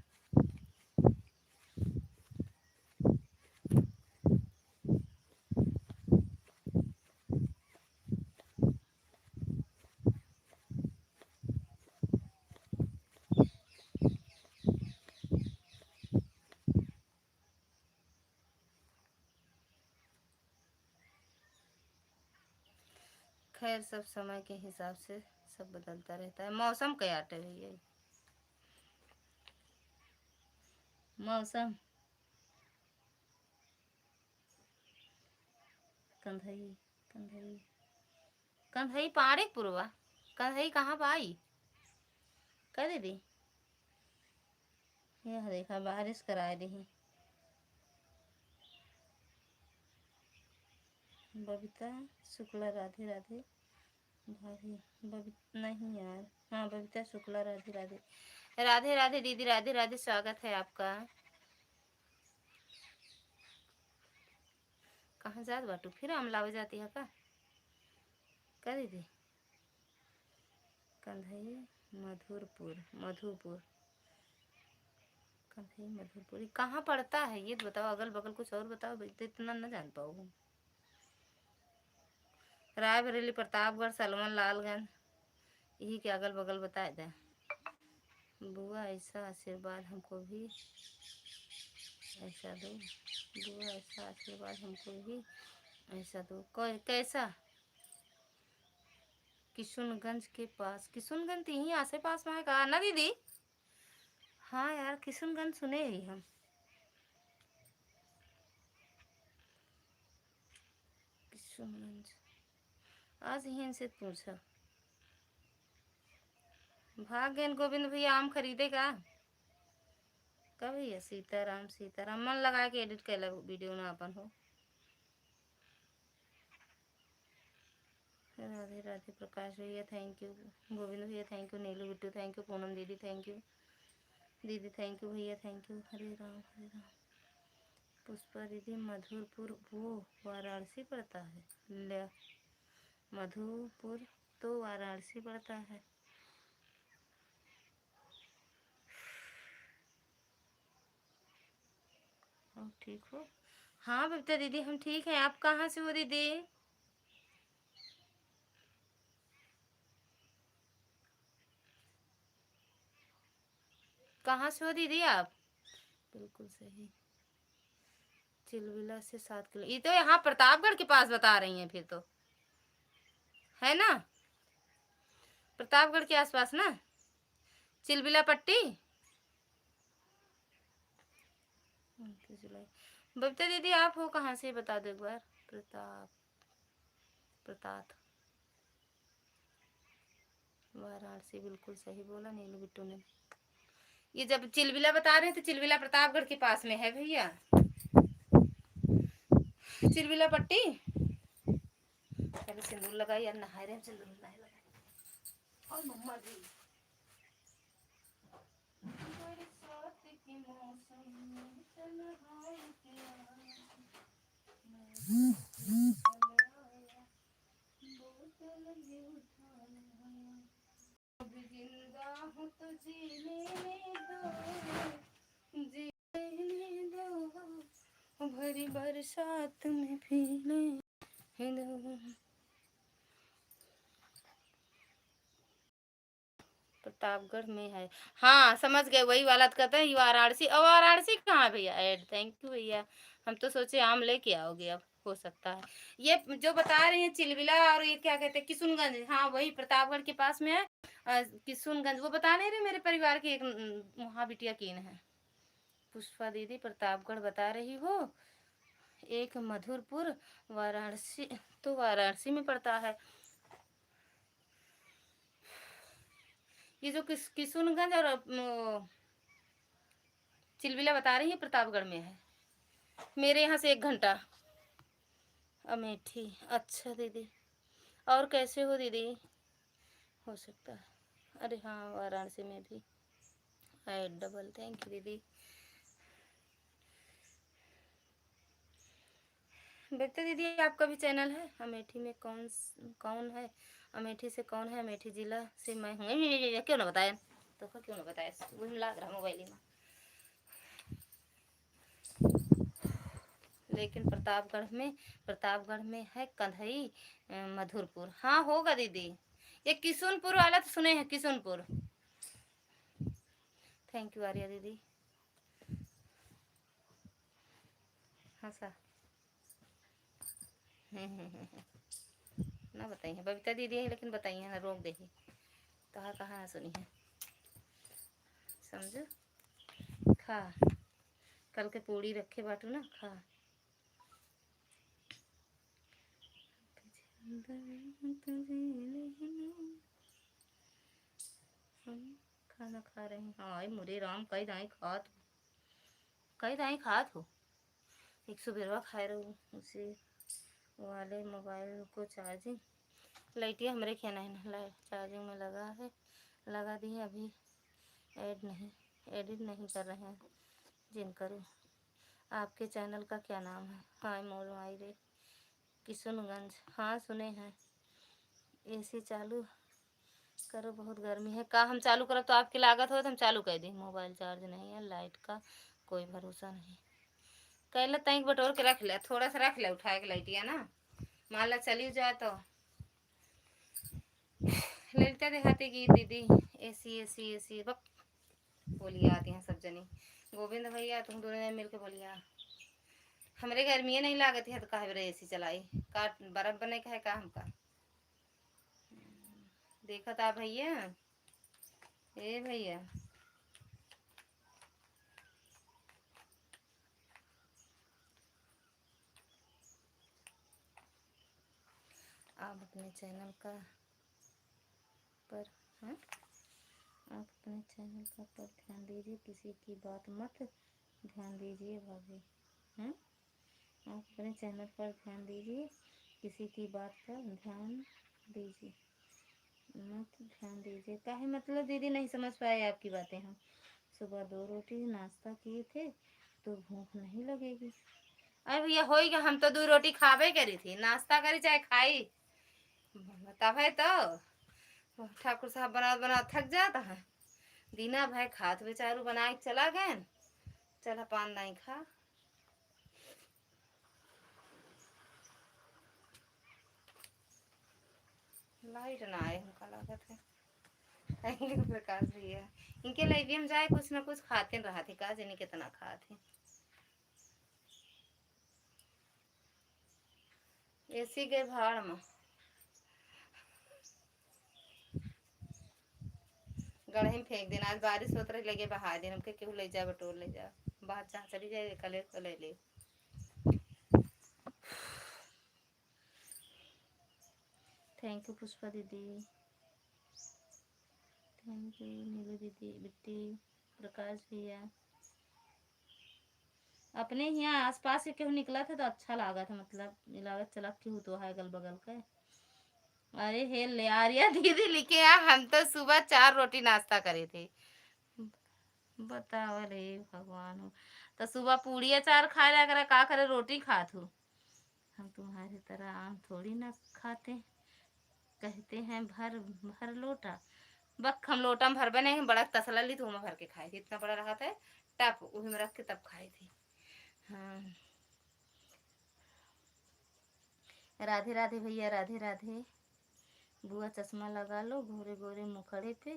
खैर सब समय के हिसाब से सब बदलता रहता है मौसम क्या आटे भैया मौसम कंधई कंधई कंधई पाड़े पुरवा कंधई कहाँ पाई कह दीदी यह देखा बारिश कराए रही। बबीता शुक्ला राधे राधे भाभी नहीं यार हाँ बबीता शुक्ला राधे राधे राधे राधे दीदी राधे राधे स्वागत है आपका। कहाँ जात बाटू फिर अमलाव जाती है का दीदी कंधई मधुरपुर मधुपुर कंधई मधुरपुर ये कहाँ पड़ता है ये तो बताओ अगल बगल कुछ और बताओ तो इतना न जान पाओ। रायबरेली प्रतापगढ़ सलमान लालगंज यही के अगल बगल बताए दे। बुआ ऐसा आशीर्वाद हमको भी ऐसा दो, बुआ ऐसा आशीर्वाद हमको भी ऐसा दो। कोई कैसा? किशुनगंज के पास, किशुनगंज तो यहीं आसे पास में है कहा ना दीदी? हाँ यार किशुनगंज सुने ही हम। किशुनगंज आज ही इनसे पूछा। भाग गए गोविंद भैया आम खरीदेगा कब भैया? सीताराम सीताराम मन लगा के एडिट कर वीडियो ना अपन हो। राधे राधे प्रकाश भैया थैंक यू, गोविंद भैया thank you, Neelu Bittu thank you, Poonam दीदी थैंक यू, दीदी थैंक यू भैया थैंक यू। हरे राम हरे राम। पुष्पा दीदी मधुरपुर वो वाराणसी पड़ता है? ले मधुपुर तो वाराणसी पड़ता है। और ठीक हो? हाँ बबीता दीदी हम ठीक हैं। आप कहाँ से हो दीदी? कहाँ से हो दीदी आप? बिल्कुल सही। चिलविला से 7 किलो, ये तो यहाँ प्रतापगढ़ के पास बता रही हैं फिर तो, है ना? प्रतापगढ़ के आसपास ना, चिलबिला पट्टी। बबीता दीदी आप हो कहाँ से बता दो एक बार। प्रताप प्रताप वाराणसी बिल्कुल सही बोला नीलू बिट्टू ने। ये जब चिलबिला बता रहे हैं तो चिलबिला प्रतापगढ़ के पास में है भैया। चिलबिला पट्टी। पहले सिंदूर लगाई यार, नहा रहे हैं सिंदूर नहीं लगाई। और मम्मा जी जिंदा हूँ तो जीने दो, जीने दो, भरी बरसात में पीने दो। प्रतापगढ़ में है। हाँ समझ गए वही वाला तो कहते हैं वाराणसी। और वाराणसी कहाँ भैया? ऐड थैंक यू भैया। हम तो सोचे आम लेके आओगे, अब हो सकता है ये जो बता रही हैं चिलबिला और ये क्या कहते हैं किशुनगंज, हाँ वही प्रतापगढ़ के पास में है। किशुनगंज वो बता नहीं रहे मेरे परिवार की एक वहाँ बिटिया कीन है। पुष्पा दीदी प्रतापगढ़ बता रही हो, एक मधुरपुर वाराणसी तो वाराणसी में पड़ता है। ये जो किशुनगंज और चिलबिला बता रही है प्रतापगढ़ में है, मेरे यहाँ से 1 घंटा। अमेठी अच्छा दीदी। और कैसे हो दीदी? हो सकता है, अरे हाँ वाराणसी में भी है डबल। थैंक यू दीदी। बेटा दीदी आपका भी चैनल है? अमेठी में कौन कौन है? अमेठी से कौन है? अमेठी जिला से मैं हूँ। क्यों ना बताया तो क्यों ना बताया, वही लाग रहा मोबाइल में। लेकिन प्रतापगढ़ में है कंधई मधुरपुर। हाँ होगा दीदी। ये किशुनपुर वाला तो सुने हैं, किशुनपुर। थैंक यू आर्या दीदी। हाँ सर ना बताइए बबीता दीदी है लेकिन बताइए ना, रोक देखिए कहाँ कहाँ ना सुनी है समझो। खा कल के पूड़ी रखे बाटू ना, खा। खाना खा रहे हैं। हाँ मुरे राम कई दाई खात हो। एक सुबह खाए रहो उसी वाले मोबाइल को चार्जिंग लाइटिया हमारे क्या नहीं लाइट चार्जिंग में लगा है, लगा दी है अभी। एडिट नहीं कर रहे हैं जिन करो। आपके चैनल का क्या नाम है? हाय मोल माई रे किशुनगंज। हाँ सुने हैं। एसी चालू करो बहुत गर्मी है। का हम चालू करो तो आपकी लागत हो तो हम चालू कर दें। मोबाइल चार्ज नहीं है, लाइट का कोई भरोसा नहीं। कहला तैंक बटोर के रख ले, थोड़ा सा रख ले उठा के लाइटिया ना, मान ला चली जाए तो। ललिता देहाती गीत दीदी एसी एसी एसी बोलिया आती हैं सब जनी। गोविंद भैया तुम दोनों ने मिल के बोलिया हमरे गर्मी नहीं लागत है तो काहे बरे एसी चलाई का बर्फ बने का है का हमका। देखा था भैया ए भैया आप अपने चैनल का पर हाँ आप अपने चैनल का पर ध्यान दीजिए किसी की बात मत ध्यान दीजिए भाभी। हैं आप अपने चैनल पर ध्यान दीजिए किसी की बात पर ध्यान दीजिए मत ध्यान दीजिए काहे मतलब दीदी नहीं समझ पाए आपकी बातें। हम सुबह 2 रोटी नाश्ता किए थे तो भूख नहीं लगेगी। अरे भैया होई क्या हम तो 2 रोटी खावे करी थी नाश्ता करी चाहे खाई तब है तो ठाकुर साहब बना बना थक जाता है दीना भाई खात बेचारू बना के चला गए चला पान नहीं खा। लाइट ना आए हमका लागत है प्रकाश भैया इनके लिए भी हम जाए कुछ ना कुछ खाते रहा थे का जाने कितना खाते एसी गए भाड़ में गढ़े में फेंक देना आज बारिश होत रही लगे बहा दिन हमके केहू ले जा बटोर ले जा बाहर जहाँ चली जाए कले को ले ले। थैंक यू पुष्पा दीदी थैंक यू नीलू दीदी बिट्टी प्रकाश भैया अपने यहाँ आस पास से केहू निकला था तो अच्छा लगा था मतलब लागत चला केहू तो है अगल बगल का। अरे हे ले आर्या दीदी लिखे आ हम तो सुबह 4 रोटी नाश्ता करे थे बताओ रे भगवान हो तो सुबह पूड़ी अचार खा लिया करे का करे रोटी खात हूँ। हम तुम्हारी तरह आम थोड़ी ना खाते कहते हैं भर भर लोटा बक हम लोटा में भर बने बड़ा तसला ली तो भर के खाई थी इतना बड़ा रहा था टप उसी में रख के तब खाई थी। हाँ राधे राधे भैया राधे राधे। बुआ चश्मा लगा लो गोरे गोरे मुखड़े पे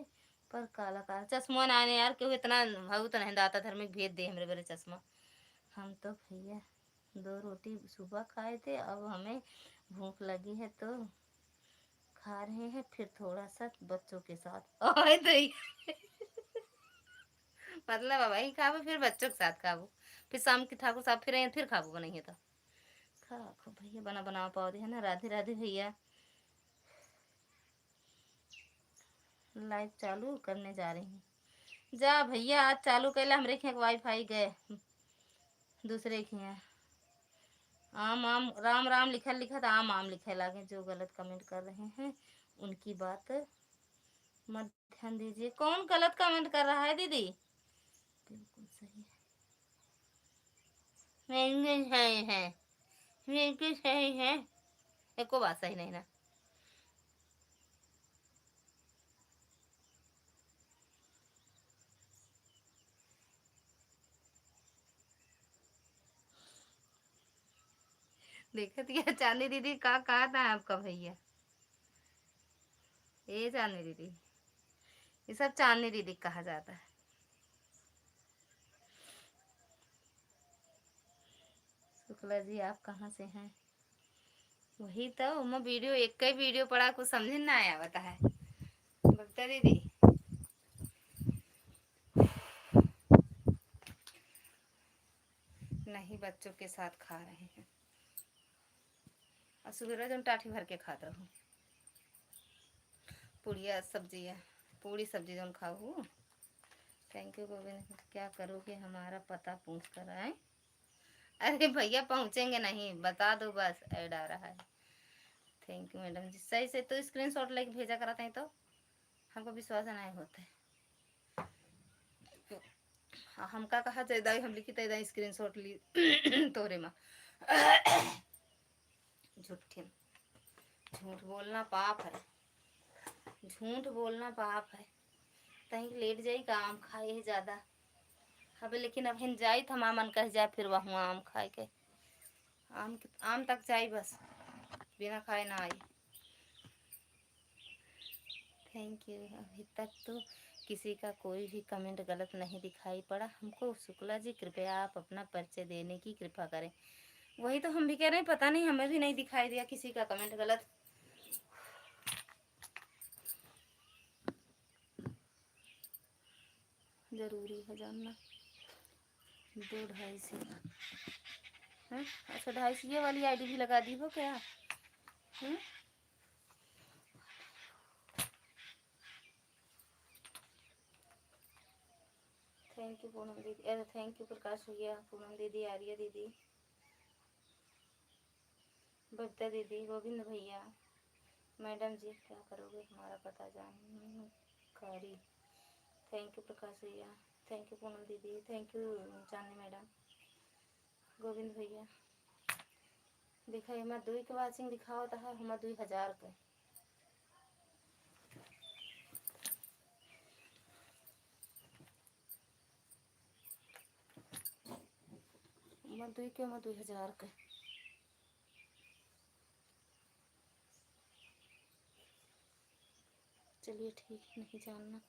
पर काला काला चश्मा ना आने यार क्यों इतना भाव तो नहीं दाता धर्मिक भेद दे हमरे बड़े चश्मा। हम तो भैया 2 रोटी सुबह खाए थे अब हमें भूख लगी है तो खा रहे हैं फिर थोड़ा सा बच्चों के साथ ओए तो मतलब अब वही खाबो फिर बच्चों के साथ खाबो फिर शाम की ठाकुर साहब फिर खाबो नहीं तो खा खो भैया बना बनाओ पाओ है ना राधे राधे भैया। लाइव चालू करने जा रही हूँ जा भैया आज चालू कैला हमरे के वाईफाई गए दूसरे के यहाँ आम आम राम राम लिखल लिखा था आम आम लिखे लागे जो गलत कमेंट कर रहे हैं उनकी बात मत ध्यान दीजिए। कौन गलत कमेंट कर रहा है दीदी बिल्कुल सही है बिल्कुल सही है एको बात सही नहीं ना देखा दिया चांदी दीदी का कहा था आपका भैया ये चांदी दीदी ये सब चांदी दीदी कहा जाता है। शुक्ला जी आप कहाँ से हैं वही तो मैं वीडियो एक ही वीडियो पढ़ा कुछ समझ ना आया बता है बता दीदी नहीं बच्चों के साथ खा रहे हैं और सुबह रोज हम टाठी भर के खाता हूँ पूड़िया सब्जियाँ पूड़ी सब्जी जो खाऊ। थैंक यू गोविंद क्या करोगे हमारा पता पूछ कर आए अरे भैया पहुँचेंगे नहीं बता दो बस ऐड आ रहा है। थैंक यू मैडम जी सही से तो स्क्रीनशॉट लेके भेजा कराते हैं तो हमको विश्वास नहीं होता है हमका कहा जाए हम लिखी तय स्क्रीनशॉट ली तोरे माँ झूठ झूठ बोलना पाप है झूठ बोलना पाप है कहीं लेट जाई का आम खाए है ज्यादा अब लेकिन अब हिन जाई तो हमारा मन कह जाए फिर वहाँ आम खाए के आम तक जाई बस बिना खाए ना आई। थैंक यू अभी तक तो किसी का कोई भी कमेंट गलत नहीं दिखाई पड़ा हमको। शुक्ला जी कृपया आप अपना परिचय देने की कृपा करें। वही तो हम भी कह रहे हैं, पता नहीं हमें भी नहीं दिखाई दिया किसी का कमेंट गलत। जरूरी है जानना। 2-2.5 है। अच्छा 2.5 ये वाली आईडी भी लगा दी हो क्या? थैंक यू पूनम दीदी, अरे थैंक यू प्रकाश भैया, पूनम दीदी, आर्या दीदी, बबीता दीदी, गोविंद भैया, मैडम जी क्या करोगे हमारा पता जानकारी। थैंक यू प्रकाश भैया, थैंक यू पूनम दीदी, thank you Chandni madam, Govind भैया। देखा हमारे 2 के वाचिंग दिखाओ तो है हमारे 2000 के। मैं 2 के 2000 के। चलिए ठीक, नहीं जानना।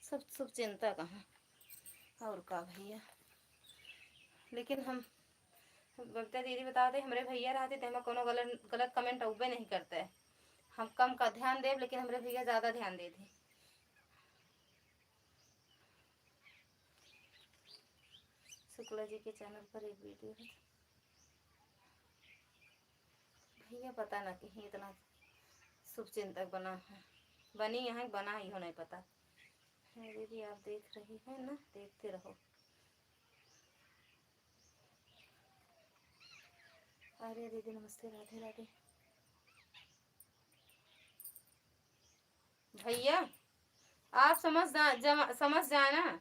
सब चिंता कहाँ और का भैया। लेकिन हम बबीता दीदी बताते हमारे भैया रहते थे, हम कोनो गलत कमेंट उबे नहीं करते। हम कम का ध्यान दे, लेकिन हमारे भैया ज़्यादा ध्यान देते। शुक्ला जी के चैनल पर एक वीडियो है भैया, पता ना कहीं इतना शुभ चिंतक बना है, बनी यहाँ बना ही हो नहीं पता है। दीदी आप देख रही हैं ना, देखते रहो। अरे दीदी नमस्ते, राधे राधे। भैया आप समझ जाए ना।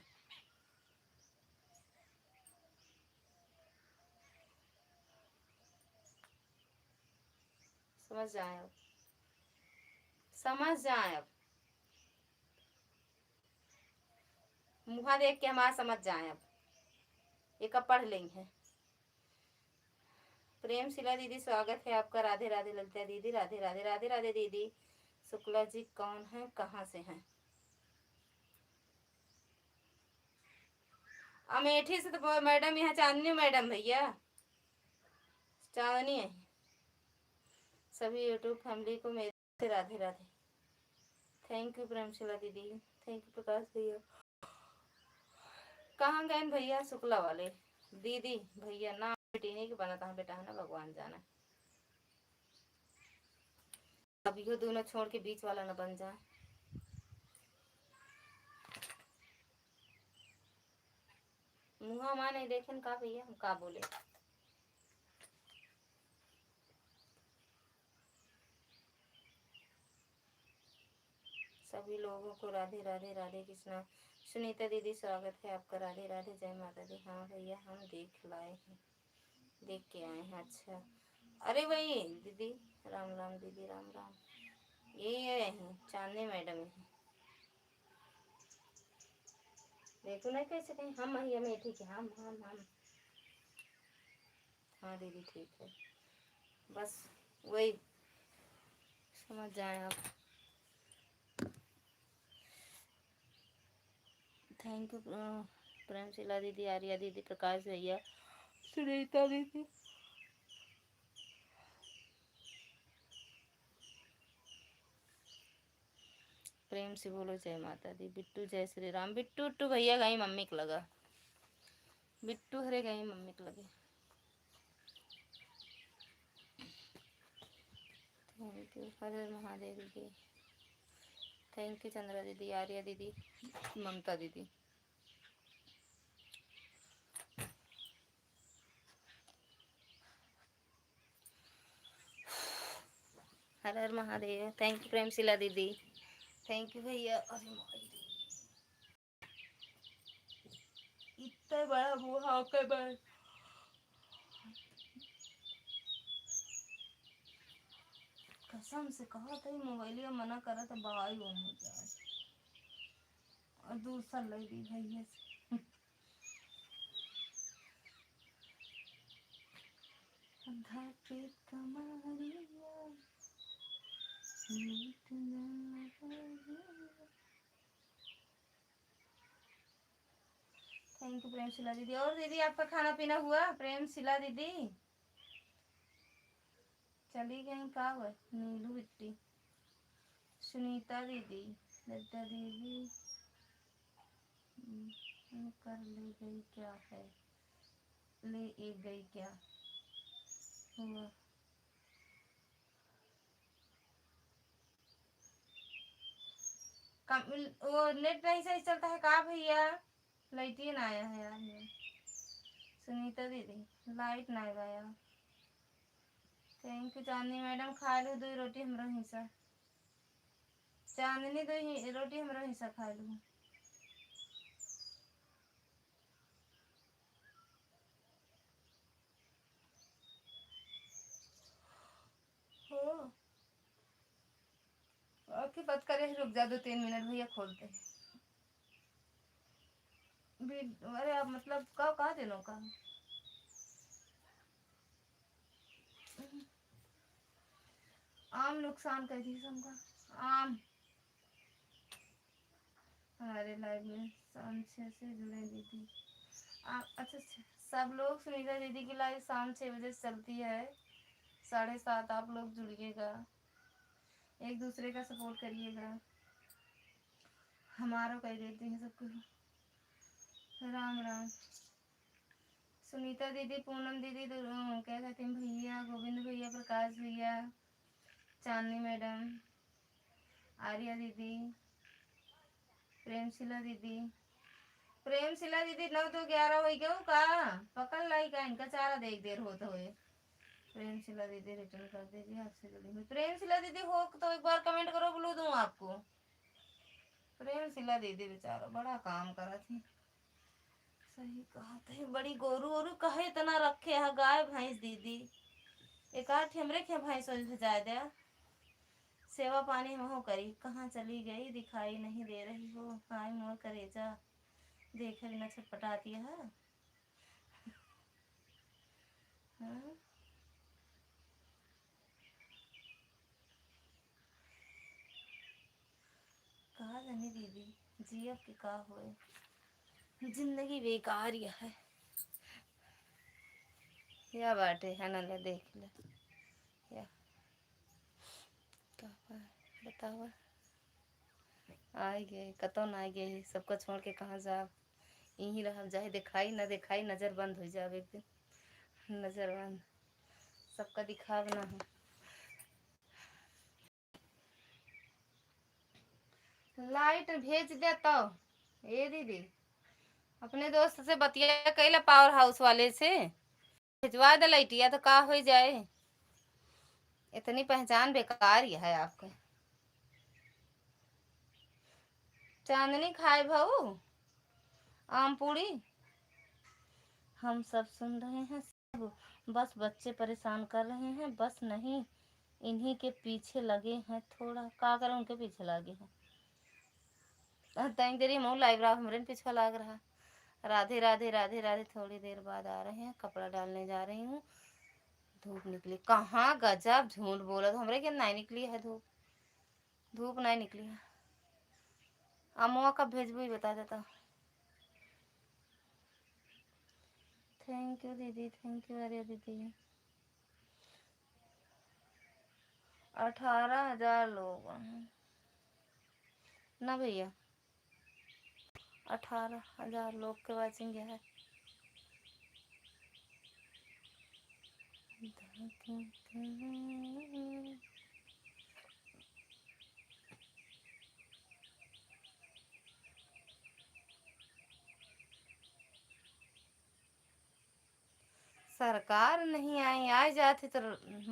समझ जाए अब, समझ जाए अब, मुँह देख के हमारा समझ जाए अब। एक अब पढ़ लेंगे। प्रेम शिला दीदी स्वागत है आपका, राधे राधे। ललिता दीदी राधे राधे, राधे राधे दीदी। शुक्ला जी कौन है, कहाँ से हैं? अमेठी से तो मैडम यहाँ चांदनी मैडम भैया, चांदनी है। सभी यूट्यूब फैमिली को मेरे राधे राधे। थैंक यू प्रेमशिला दीदी, थैंक यू प्रकाश भैया। कहाँ गए भैया शुक्ला वाले? दीदी भैया ना बेटी नहीं के बना था बेटा, है ना, भगवान जाना। अब यो दोनों छोड़ के बीच वाला न बन जाए। मुँह माँ नहीं देखे का भैया, हम का बोले। सभी लोगों को राधे राधे, राधे कृष्णा। सुनीता दीदी स्वागत है आपका, राधे राधे, जय माता दी। हाँ भैया हम देख लाए हैं, देख के आए हैं। अच्छा अरे वही दीदी, राम राम दीदी, राम राम। ये है चांदनी मैडम है। देखो ना कैसे कहीं हम भैया में ठीक है, हम। हाँ दीदी ठीक है, बस वही समझ जाए आप। थैंक यू प्रेमशिला दीदी, आर्या दीदी, प्रकाश भैया, सुनीता दीदी। प्रेम से बोलो जय माता दी। बिट्टू जय श्री राम। बिट्टू भैया गई मम्मी को लगा, बिट्टू हरे गई मम्मी को लगे। थैंक यू, हर हर महादेव दीदी। थैंक यू चंद्रा दीदी, आर्या दीदी, ममता दीदी। हर हर महादेव। थैंक यू प्रेमशिला दीदी, थैंक यू भैया। अरे इतना बड़ा मुँह आकर बस कसम से कहा था मोबाइल मना करा तो बवाल हो जाए। और दूसरा लगी भैया से पे कमारिया। थैंक यू प्रेम शिला दीदी। और दीदी आपका खाना पीना हुआ? प्रेम शिला दीदी चली गई, कहाँ हुआ? नीलू बिट्टी, सुनीता दीदी, लता दीदी कर ले गई क्या है, ले एक गई क्या हुआ? वो नेट नहीं सही चलता है का भैया? लाइट ही ना आया है यार मेरा। सुनीता दीदी लाइट ना आया। Thank you Chandni madam. खा लो दो रोटी हमरा हिस्सा। चांदनी दो रोटी हमरा हिस्सा खा लो। हो आपकी बात करे, रुक जा 2-3 मिनट भैया खोलते हैं। अरे आप मतलब कहा दिनों का आम नुकसान कर दी सबका। आम हमारे लाइव में शाम 6 से जुड़े दीदी। अच्छा सब लोग सुनीता दीदी की लाइव शाम 6 बजे से चलती है, 7:30 आप लोग जुड़िएगा, एक दूसरे का सपोर्ट करिएगा। हमारा कह देते हैं सबको राम राम। सुनीता दीदी, पूनम दीदी, क्या कहते हैं भैया, गोविंद भैया, प्रकाश भैया, चांदनी मैडम, आर्या दीदी, प्रेमशिला दीदी। प्रेमशिला दीदी 9 तो 11 हो गए का पकड़ लाई का इनका चारा देख देर होता हुए। प्रेमशिला दीदी रिटर्न कर दीजिए, आपसे जुड़ी हुई। प्रेमशिला दीदी हो तो एक बार कमेंट करो, ब्लू दूं आपको। प्रेमशिला दीदी बेचारा बड़ा काम करा थी। सही कहा थे, बड़ी गोरू ओरू कहे इतना रखे है गाय भैंस दीदी। एक आठ हमरे के भैंस भेजा दे, सेवा पानी हम हो करी। कहाँ चली गई, दिखाई नहीं दे रही हो। हाय मोर करेजा, देखे बिना छटपटाती है। हाँ? कहा जानी दीदी जी अब की का हुए, जिंदगी बेकार ही है। या बाटे है ना, ले देख ले या बताओ। आए गए कतो ना, आए गए सबको छोड़ के कहाँ जाओ, यहीं रह जाए, दिखाई ना दिखाई नजर बंद हो जाए एक दिन। नजर बंद सबका दिखावना है। लाइट भेज दे तो ये दीदी अपने दोस्त से बतिया कैला, पावर हाउस वाले से भिजवा दे लाइटिया तो का हो जाए। इतनी पहचान बेकार ही है आपके। चांदनी खाए भाऊ आम पूड़ी, हम सब सुन रहे हैं सब, बस बच्चे परेशान कर रहे हैं, बस नहीं इन्हीं के पीछे लगे हैं, थोड़ा का करें उनके पीछे लगे हैं। तैं तेरी मुँह लाइव रहा हमरे पीछे लाग रहा। राधे राधे राधे राधे। थोड़ी देर बाद आ रहे हैं, कपड़ा डालने जा रही हूँ। धूप निकली कहाँ, गजब झूठ बोला तो हमरे क्या नहीं निकली है धूप, धूप नहीं निकली है। अमुआ कब भेजबू ही बता देता। थैंक यू दीदी, थैंक यू। अरे दीदी 18,000 लोग ना भैया, 18,000 लोग के वाचिंग है। सरकार नहीं आई, आ जाती तो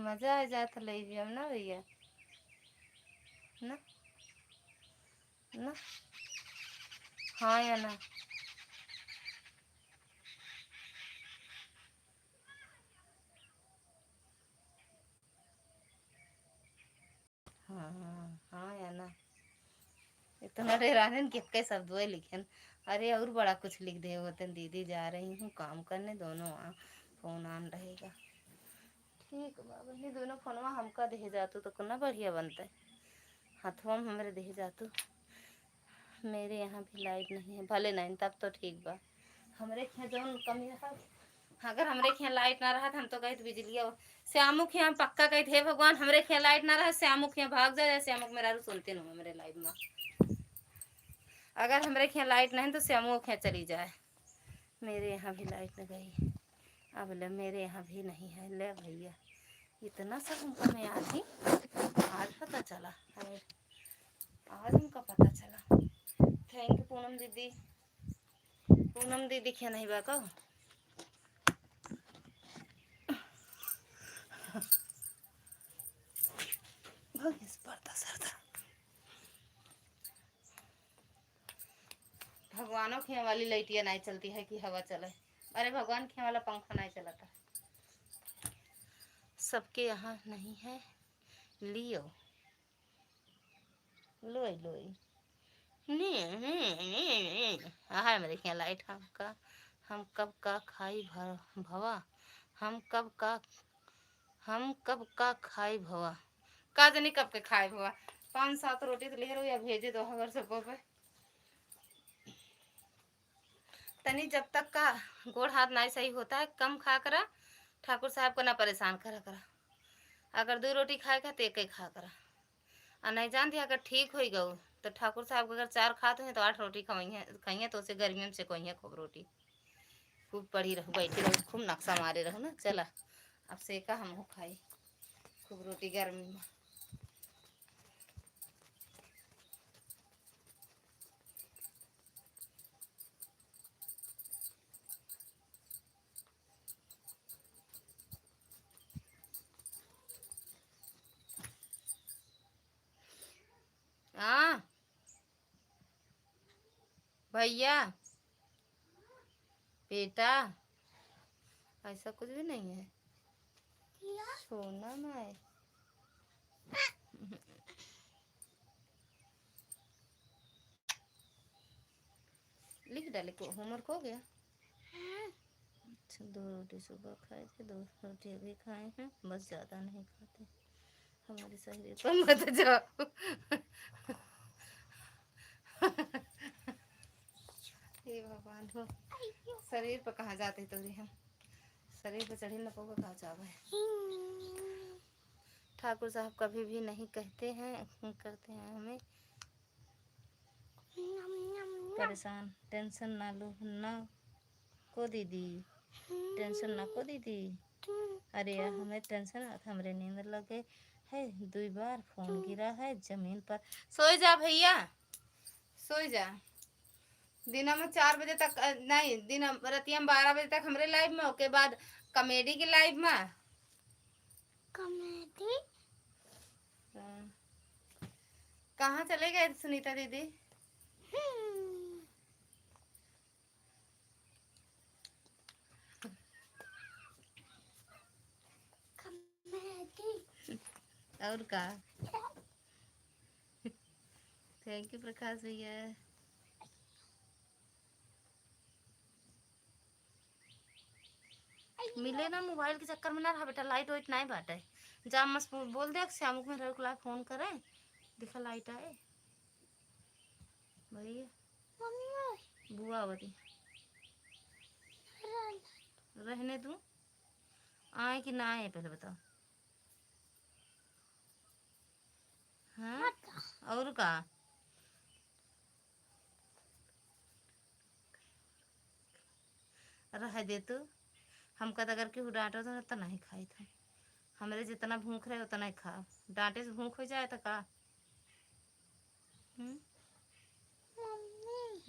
मजा आ जाता, ले भी हम ना भैया ना ना। हाँ या ना। हाँ हाँ हाँ या ना। इतना डेराने कि के शब्द वो लिखे। अरे और बड़ा कुछ लिख दे होते, दीदी जा रही हूँ काम करने, दोनों फोन ऑन रहेगा। ठीक बाबा, ये दोनों फोनवा हमका दे जातू तो कितना बढ़िया बनता है। हथुआ में हमारे देह जातू। मेरे यहाँ भी लाइट नहीं है, भले नहीं तब तो ठीक बा। हमारे यहाँ जौन कमी रहा, अगर हमारे यहाँ लाइट ना रहा हम तो कहे बिजली श्यामू के यहाँ पक्का कहे थे भगवान हमारे यहाँ लाइट ना रहा, श्यामू के यहाँ भाग जाए। श्यामू मेरा सुनते नहीं मेरे लाइट में, अगर हमारे यहाँ लाइट नहीं तो श्यामू के यहाँ चली जाए। मेरे यहाँ भी लाइट न गई, अब ले मेरे यहाँ भी नहीं है। ले भैया इतना सब हमको मैं आज पता चला, आज हमको पता चला। थैंक यू पूनम दीदी। पूनम दीदी क्या नहीं बाका पड़ता सरदा भगवानों के वाली लाइटिया नहीं चलती है कि हवा चले। अरे भगवान के वाला पंखा नहीं चलाता, सबके यहाँ नहीं है। लियो लोई लोई हाँ मेरे यहाँ लाइट हम कब का खाई भवा हम कब का खाई भवा का जानी कब के खाए भवा। 5-7 रोटी तो ले लो या भेजे दो अगर सब पे तनी जब तक का गोड़ हाथ नहीं सही होता है कम खा करा। ठाकुर साहब को ना परेशान करा करा। अगर 2 रोटी खाएगा तो एक ही खा करा, और नहीं जानती अगर ठीक हो गऊ तो ठाकुर साहब अगर 4 खाते हैं तो 8 रोटी खाइए तो उसे गर्मियों से कोई खूब रोटी खूब पड़ी रहूँ बैठी रहूँ खूब नक्शा मारे रहूँ ना। चला अब सेका हम खाई खूब रोटी गर्मी में। हाँ भैया बेटा ऐसा कुछ भी नहीं है सोना मैं लिख डाले को होमवर्क हो गया। अच्छा 2 रोटी सुबह खाए थे 2 रोटी अभी खाए हैं बस ज़्यादा नहीं खाते। हमारी शरीर पर मत जाओ हे भगवान हो शरीर पर कहाँ जाते तो हम शरीर पर चढ़ी न पाओगे कहाँ जावे। ठाकुर साहब कभी भी नहीं कहते हैं करते हैं हमें परेशान। टेंशन ना लो ना को दीदी, टेंशन ना को दीदी। अरे यार हमें टेंशन हमरे नींद लगे है 2 बार फोन गिरा है जमीन पर। सोई जा भैया सोई जा। दिन में 4 बजे तक नहीं दिन रतिया में 12 बजे तक हमरे लाइव में ओके बाद कॉमेडी के लाइव में कॉमेडी कहाँ चले गए सुनीता दीदी। और का थैंक यू प्रकाश भैया। मिले ना मोबाइल के चक्कर में ना रहा बेटा। लाइट वाइट नहीं बाटे जा मस बोल दे श्यामू में रह फोन करे देखा लाइट आए भैया बुआ बड़ी रहने दूं आए कि ना आए पहले बताओ। हाँ और का रह दे तू हमका अगर केहू डांटो तो नहीं खाई था। हमारे जितना भूख रहे उतना ही खा डांटे से भूख हो जाए तो का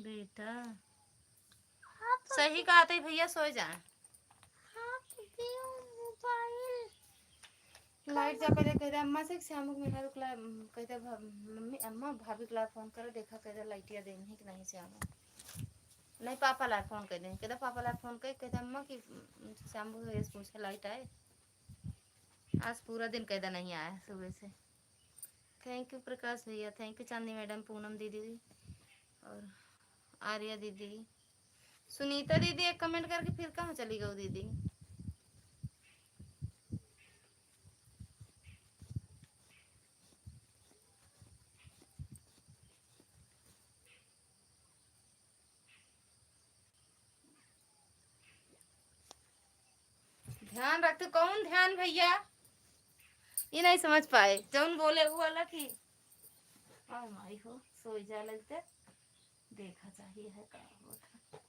बेटा सही कहा था भैया सो जाए। लाइट जा पहले कहते अम्मा से श्याम मेरा रुकला कहते मम्मी अम्मा भाभी को फोन करो देखा कहते लाइटिया देनी कि नहीं श्याम नहीं पापा ला फोन कर दें कहते पापा ला फोन कर कहते अम्मा की श्याम पूछे लाइट आए। आज पूरा दिन कहता नहीं आया सुबह से। थैंक यू प्रकाश भैया थैंक यू चांदी मैडम पूनम दीदी और आर्या दीदी सुनीता दीदी एक कमेंट करके फिर कहाँ चली गई दीदी। तो कौन ध्यान भैया ये नहीं समझ पाए जौन बोले वो वाला की और माई हो सोई जा लगते देखा चाहिए है का होता।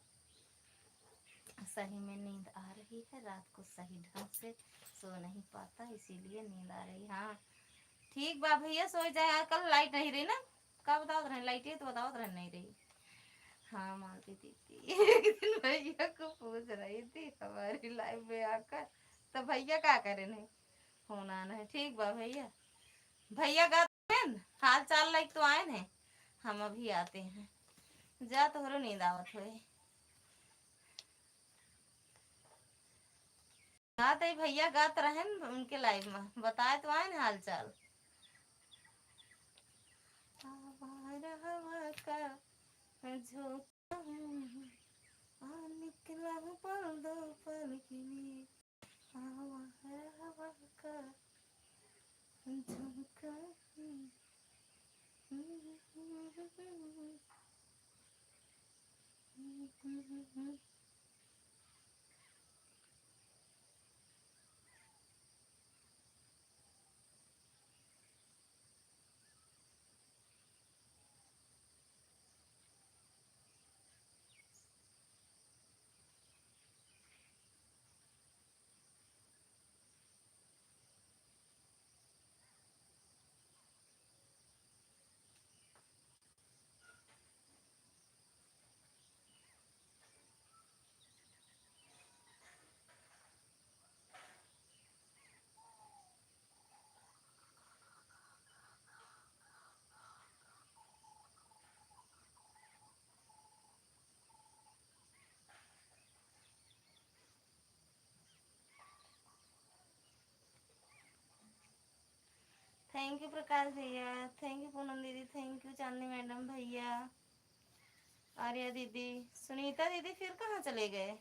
सही में नींद आ रही है रात को सही ढंग से सो नहीं पाता इसीलिए नींद आ रही। हाँ ठीक बा भैया सो जाए कल लाइट नहीं रही ना का बताओ रहे लाइट है तो बताओ रहे नहीं रही। हाँ मालती दीदी एक दिन भैया को पूछ रही थी हमारी लाइफ में आकर तो भैया क्या करे नहीं फोन आना है। ठीक बा भैया भैया का हाल चाल लाइक तो आए हैं हम अभी आते हैं जा तोहरो नींद आवत हुए। हाँ तो भैया गात रहे उनके लाइव में बताए तो आए ना हाल चाल। हवा का झोंका निकला पल दो पल के लिए हवा का झोंका। थैंक यू प्रकाश भैया थैंक यू पूनम दीदी थैंक यू चांदनी मैडम भैया आर्या दीदी सुनीता दीदी फिर कहाँ चले गए।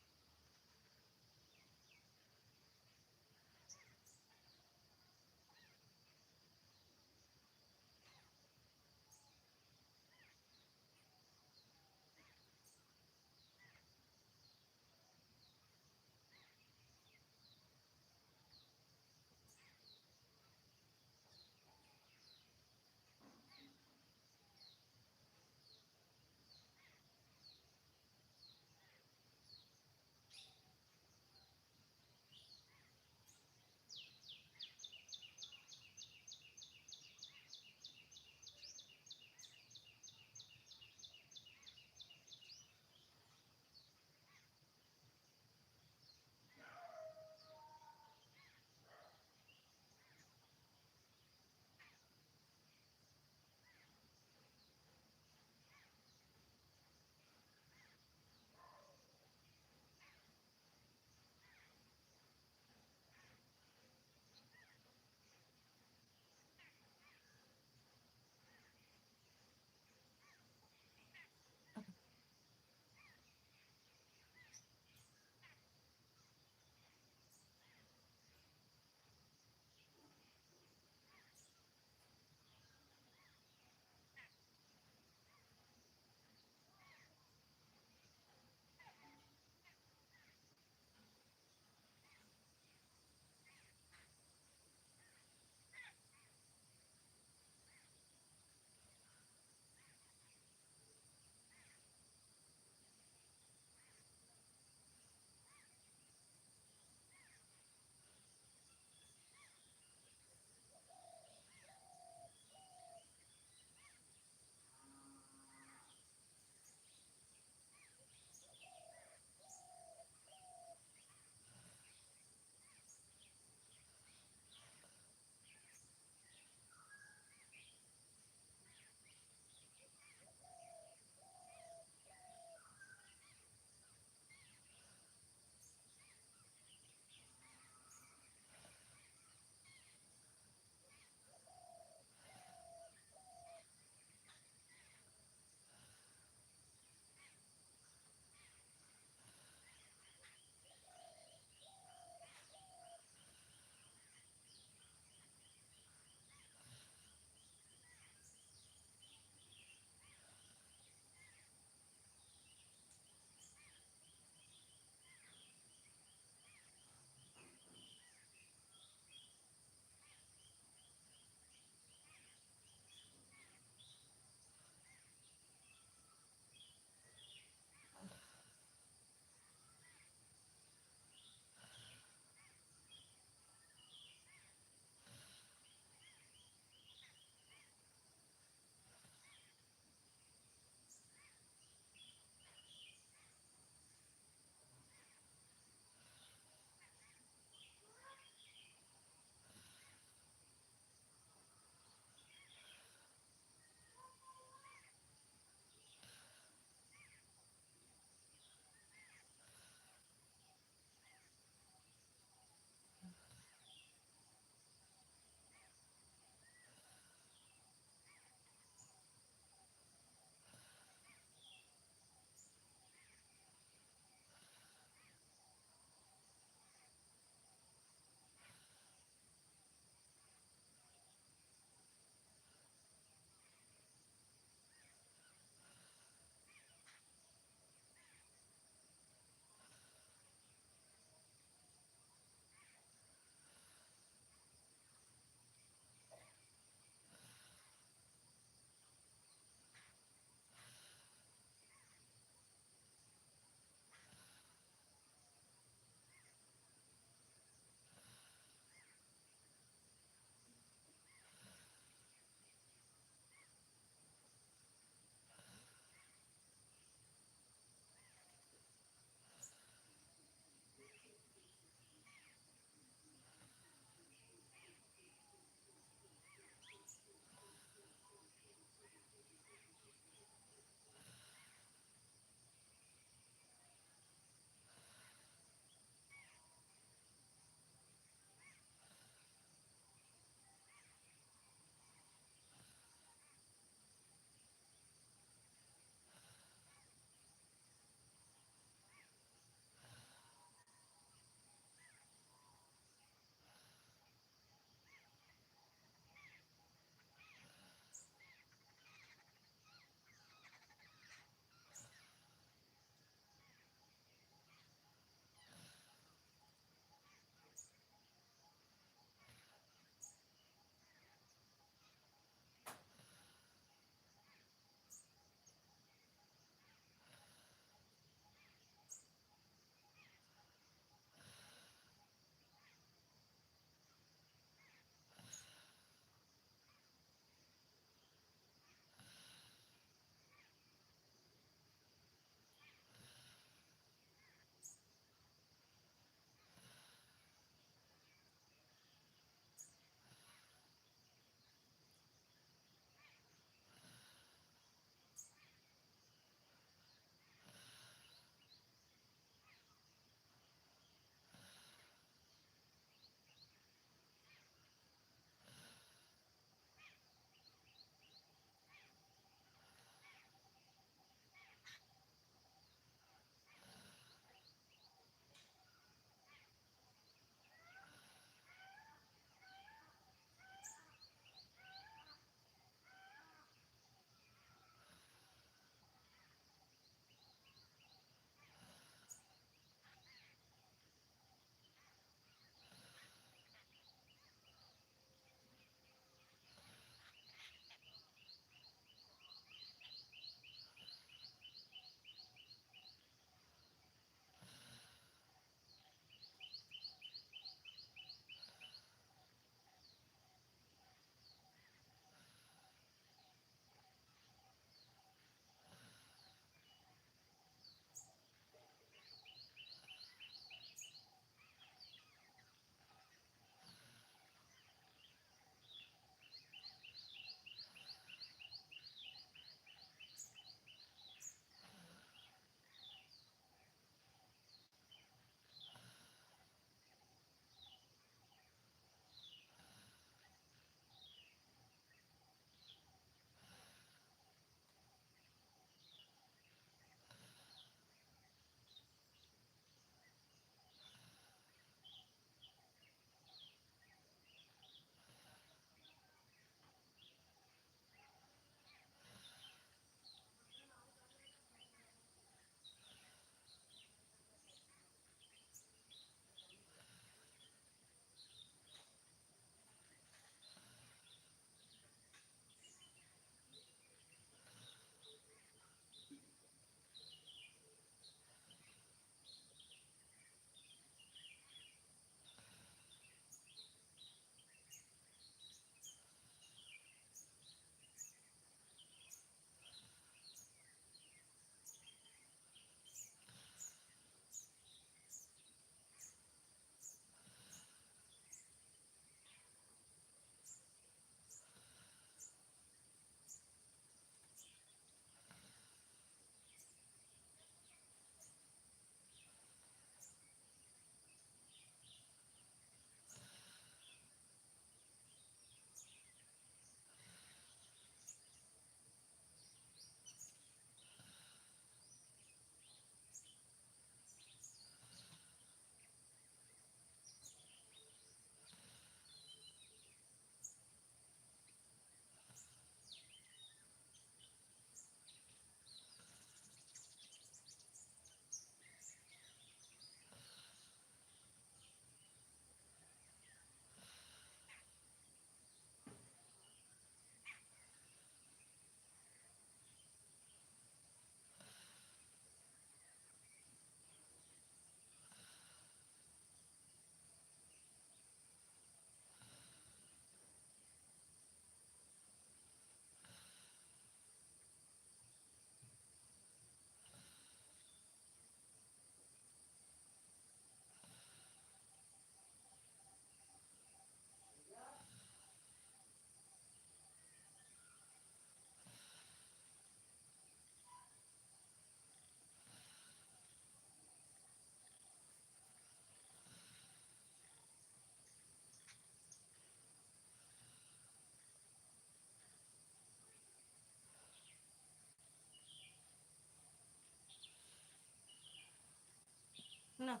ना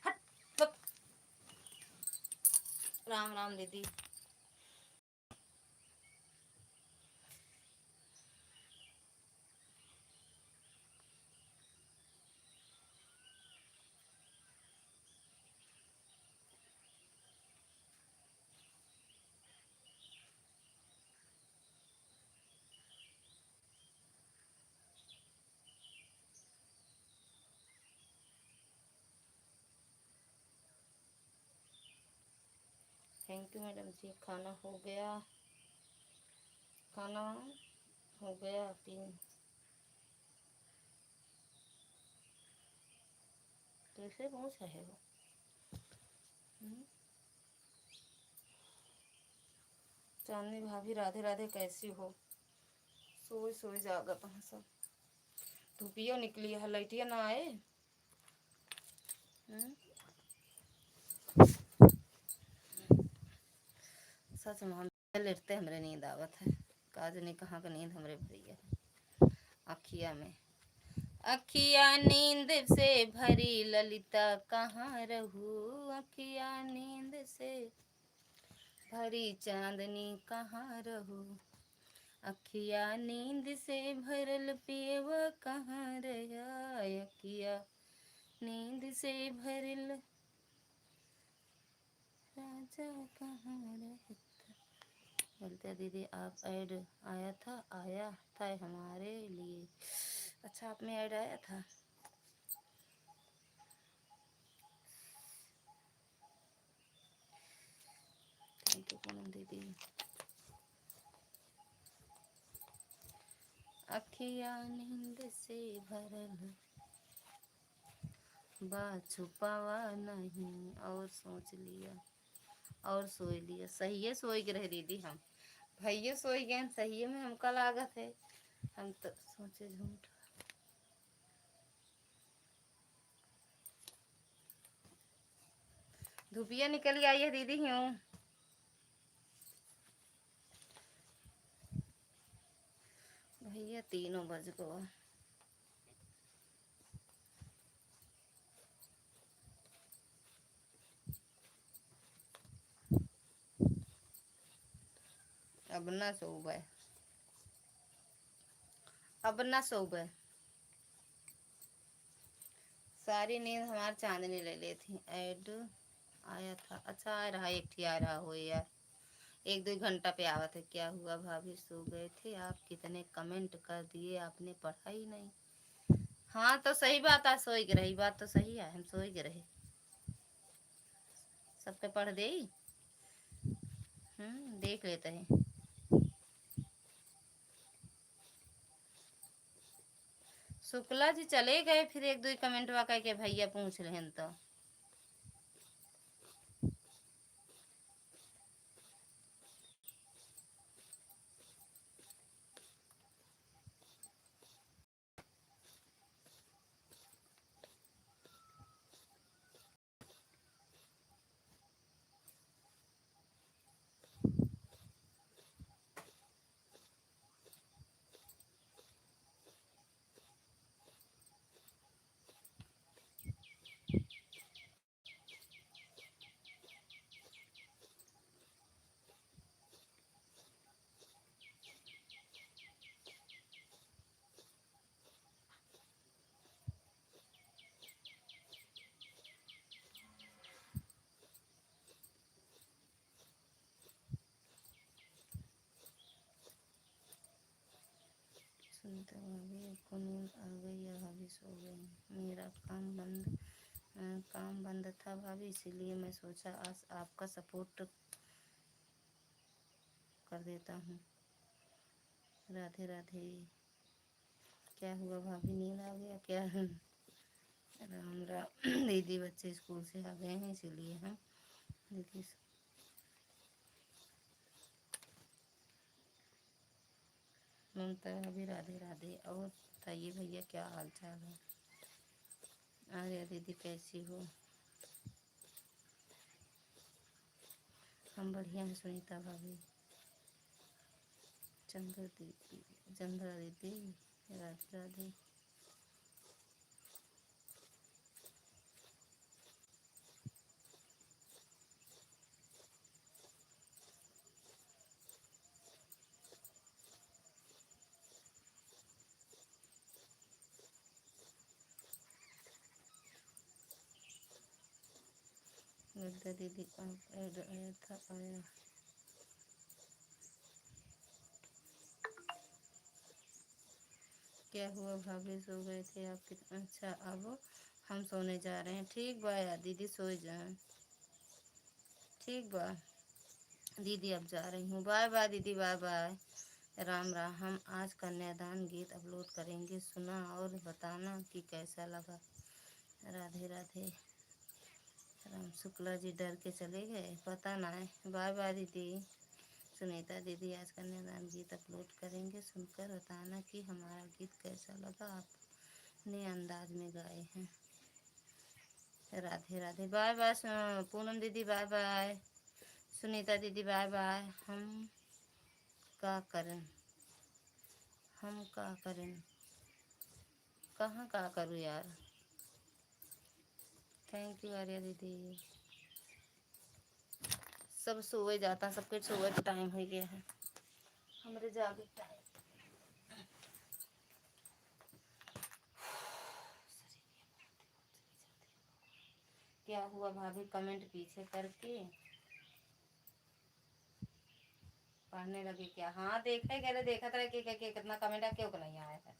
हट बक। राम राम दीदी। थैंक यू मैडम जी। खाना हो गया, खाना हो गया। तीन कैसे पहुँच रहे हो? चांदनी भाभी राधे राधे, कैसी हो? सोई सोई जागत हैं सब। धूपिया निकली है, लाइटिया ना आए। सच में हम लेटते हमरे नींद आवत है। काज नहीं कहाँ का नींद हमरे भैया अखिया में। अखिया नींद से भरी ललिता कहाँ रहू, अखिया नींद से भरी चांदनी कहाँ रहू, अखिया नींद से भरल पियवा कहाँ रहा, अखिया नींद से भरल राजा कहाँ रहता। बोलते दीदी आप ऐड आया था हमारे लिए। अच्छा, आप में ऐड आया था। थैंक यू पूनम दीदी। अखिया नींद से भरल बात छुपावा नहीं, और सोच लिया और सोई लिया। सही है, सोई के रहे दीदी हम। भैया सोई गए सही में, हमका लागत है हम तो सोचे झूठ। धूपिया निकल आई है दीदी। हूँ भैया 3 बज गो। अब ना सोबे, अब ना सोबे। सारी नींद हमारी चांदनी ले ली थी। ऐड आया था। अच्छा आ रहा, एक ही आ रहा हो यार। 1-2 घंटा पे आवा था। क्या हुआ भाभी सो गए थे आप? कितने कमेंट कर दिए आपने पढ़ा ही नहीं। हाँ तो सही बात है, सोई के रही बात तो सही है, हम सोई के रहे। सबके पढ़ दे। देख लेते हैं। शुक्ला जी चले गए, फिर 1-2 कमेंट वाका के भैया पूछ रहे हैं तो। सुनते भाभी को नींद आ गई या भाभी सो गई? मेरा काम बंद था भाभी, इसीलिए मैं सोचा आज आपका सपोर्ट कर देता हूँ। राधे राधे। क्या हुआ भाभी, नींद आ गया क्या? राम राम दीदी, बच्चे स्कूल से आ गए हैं इसीलिए हम दीदी। ममता भाभी राधे राधे। और बताइए भैया क्या हाल चाल है? अरे दीदी कैसी हो? हम बढ़िया हैं सुनीता भाभी। चंद्र दीदी राधे राधे। विद्या दीदी आप ऐड आया था आया। क्या हुआ भाभी सो गए थे आप? कितना अच्छा, अब हम सोने जा रहे हैं। ठीक बा यार दीदी, सो जाए। ठीक बा दीदी, अब जा रही हूँ। बाय बाय दीदी, बाय बाय। राम राम। हम आज कन्यादान गीत अपलोड करेंगे, सुना और बताना कि कैसा लगा। राधे राधे। राम शुक्ला जी डर के चले गए, पता ना है। बाय बाय दीदी। सुनीता दीदी, आज कन्यादान गीत अपलोड करेंगे, सुनकर बताना कि हमारा गीत कैसा लगा, आपने अंदाज में गाए हैं। राधे राधे। बाय बाय पूनम दीदी, बाय बाय। सुनीता दीदी, बाय बाय। का करें हम का करें, कहाँ का करूँ यार। थैंक यू आर्या दीदी। सब सोए जाता, सबके सोए का टाइम हो गया है, हमारे जागे टाइम। क्या हुआ भाभी, कमेंट पीछे करके पढ़ने लगे क्या? हाँ देखा, कह रहे देखा था कि कितना कमेंट है, क्यों नहीं आया है।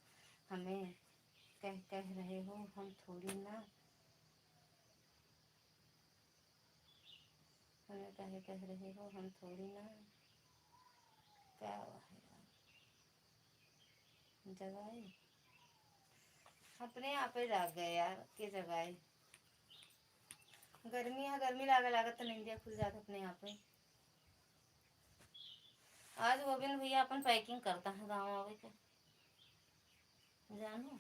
हमें कह रहे हो, हम थोड़ी ना। हमें कह रहे हो, हम थोड़ी ना। क्या हुआ है जगाए, अपने आप ही जाग गए यार के जगाए। गर्मी है, गर्मी लागे लागत तो नहीं दिया, खुल जाता अपने आप ही। आज गोविंद भैया अपन पैकिंग करता है गाँव आवे के, जानू।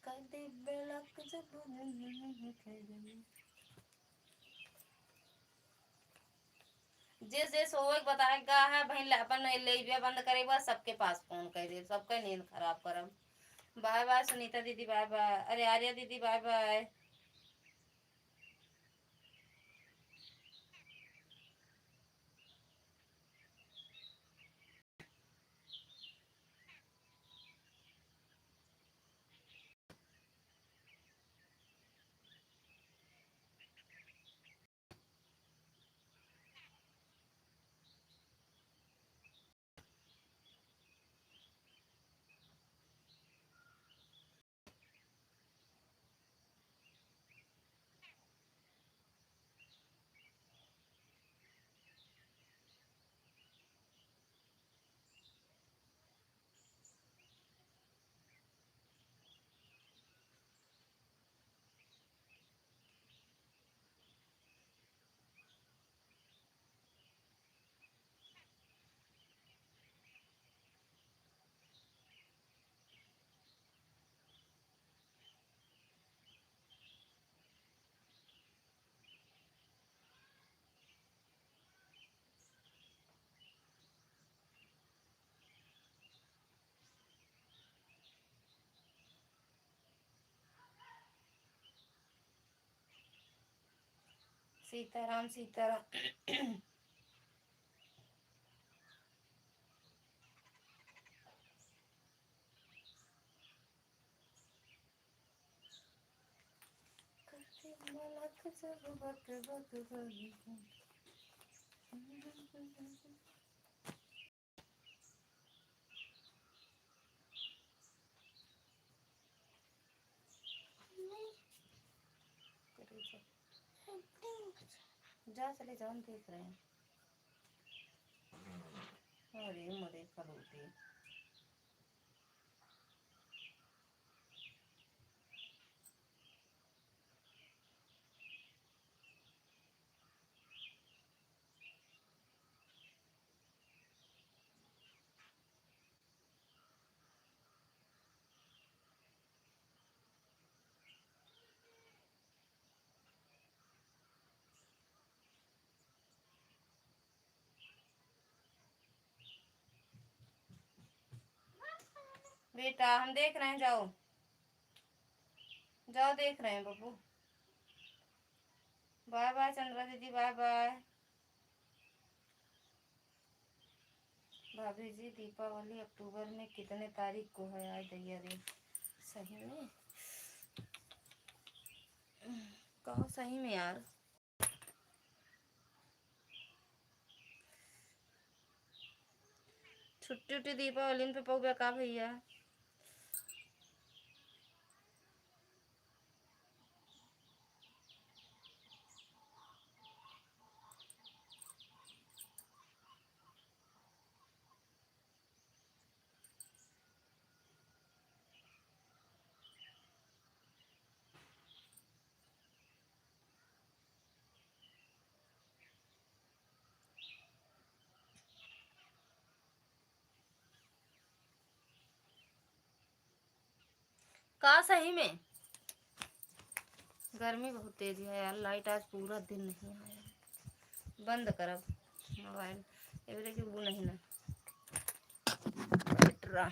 कदी बेलक जब जिस जिस होए बताएगा है भाई, अपन ले बंद करेगा, सबके पास फोन कर दे, सबका नींद खराब करम। बाय बाय सुनीता दीदी, बाय बाय। अरे आर्या दीदी, बाय बाय। सीताराम सीताराम। जा चले जाओ, हम देख रहे हैं। अरे मरे करोगे। बेटा हम देख रहे हैं, जाओ जाओ, देख रहे हैं बब्बू। बाय बाय चंद्रा दीदी, बाय बाय। भाभी जी दीपावली अक्टूबर में कितने तारीख को है? आज दैया रे, सही में कहो, सही में यार। छुट्टी उट्टी दीपावली पे पौ का भैया? का सही में गर्मी बहुत तेज है यार। लाइट आज पूरा दिन नहीं आया। बंद करब मोबाइल, एवरे के वो नहीं ना बैटरा।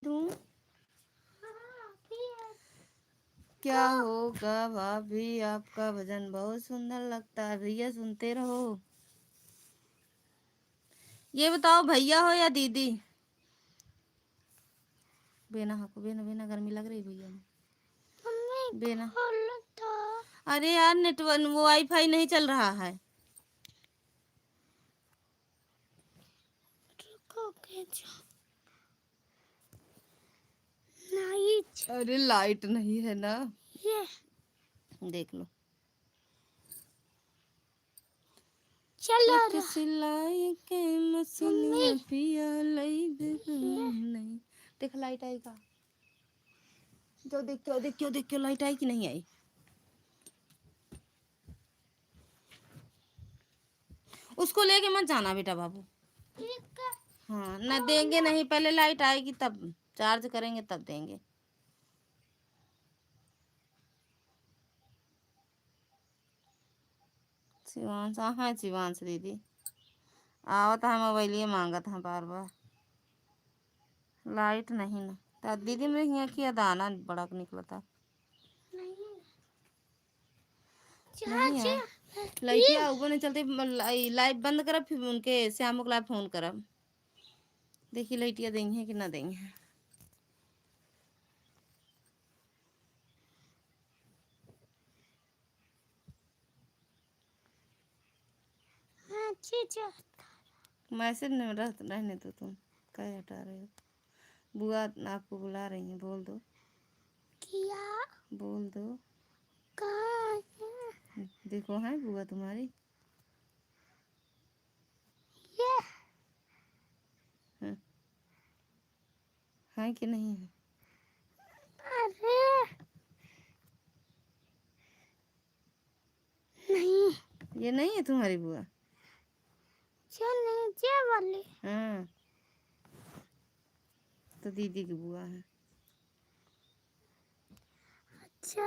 दूं क्या होगा भाभी, आपका भजन बहुत सुंदर लगता है। भैया सुनते रहो। ये बताओ भैया हो या दीदी? बेना हको, बेना बेना गर्मी लग रही भैया में। बेना अरे यार नेटवर्क वो वाईफाई नहीं चल रहा है। लाइट, अरे लाइट नहीं है ना, ये देख लो। चलो सिलाई के मशीन पिया लई नहीं। देख लाइट आई का, जो देखो लाइट आई कि नहीं आई। उसको लेके मत जाना बेटा बाबू। हाँ ना देंगे नहीं, पहले लाइट आएगी तब चार्ज करेंगे तब देंगे। शिवांश, हाँ शिवांश दीदी आवत है, मोबाइल मांगा था बार बार। लाइट नहीं ना तो दीदी मेरे यहाँ किया दाना बड़ा निकला था। नहीं है लाइट ऊपर नहीं चलती। लाइट बंद करब फिर उनके श्याम को लाइव फोन करब। देखिए लाइटिया देंगे कि ना देंगे। मैसेज नहीं रहने दो, तुम क्या हटा रहे हो। बुआ आपको बुला रही है, बोल दो। क्या बोल दो। कहाँ देखो है बुआ तुम्हारी। ये है कि नहीं है? अरे नहीं, ये नहीं है तुम्हारी बुआ। नीचे वाली हाँ, तो दीदी की बुआ है। अच्छा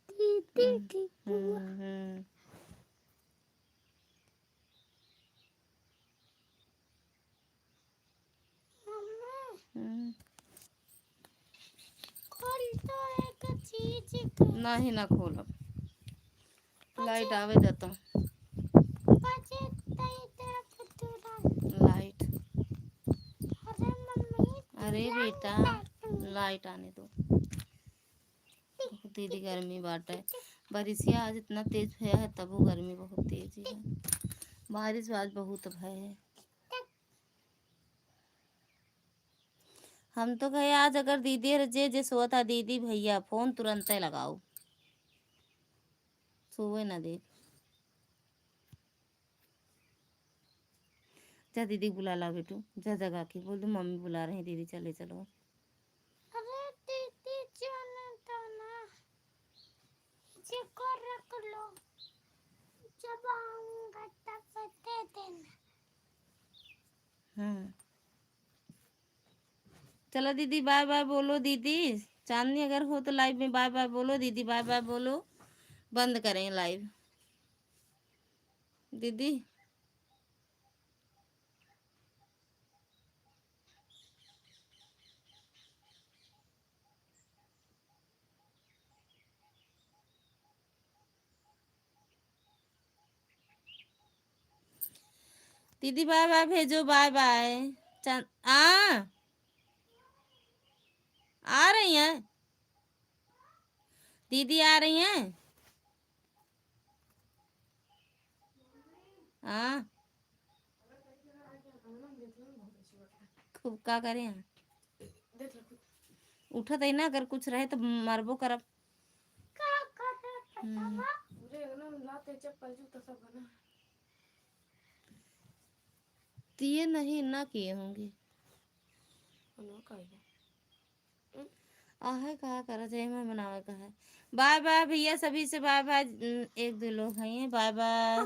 दीदी की बुआ। खोल तो एक चीज नहीं ना खोलो, लाइट आवे देता लाइट। अरे बेटा लाइट आने दो। दीदी गर्मी बाट है, बारिशिया आज इतना तेज भया है तब वो गर्मी बहुत तेज है। बारिश आज बहुत भय है। हम तो कहे आज अगर दीदी जे जे सोता दीदी भैया फोन तुरंत लगाओ, सोए ना देख। जा दीदी बुला ला बेटू, जा जगा के बोल दो मम्मी बुला रहे हैं दीदी चले चलो। अरे दीदी जाने दो ना, को रख लो, जब आऊंगा तब दे देना। हाँ चलो दीदी बाय बाय बोलो। दीदी चांदनी अगर हो तो लाइव में बाय बाय बोलो। दीदी बाय बाय बोलो, बंद करें लाइव। दीदी दीदी बाय बाय भेजो, बाय बाय। आ रही हैं दीदी, आ रही हैं। हाँ खूब का करें, उठत है ना, अगर कुछ रहे तो मरबो करब। दिए नहीं ना किए होंगे। आहे कहा करा जाए मैं बनावे का है। बाय बाय भैया सभी से बाय बाय। एक दो लोग हैं बाय बाय।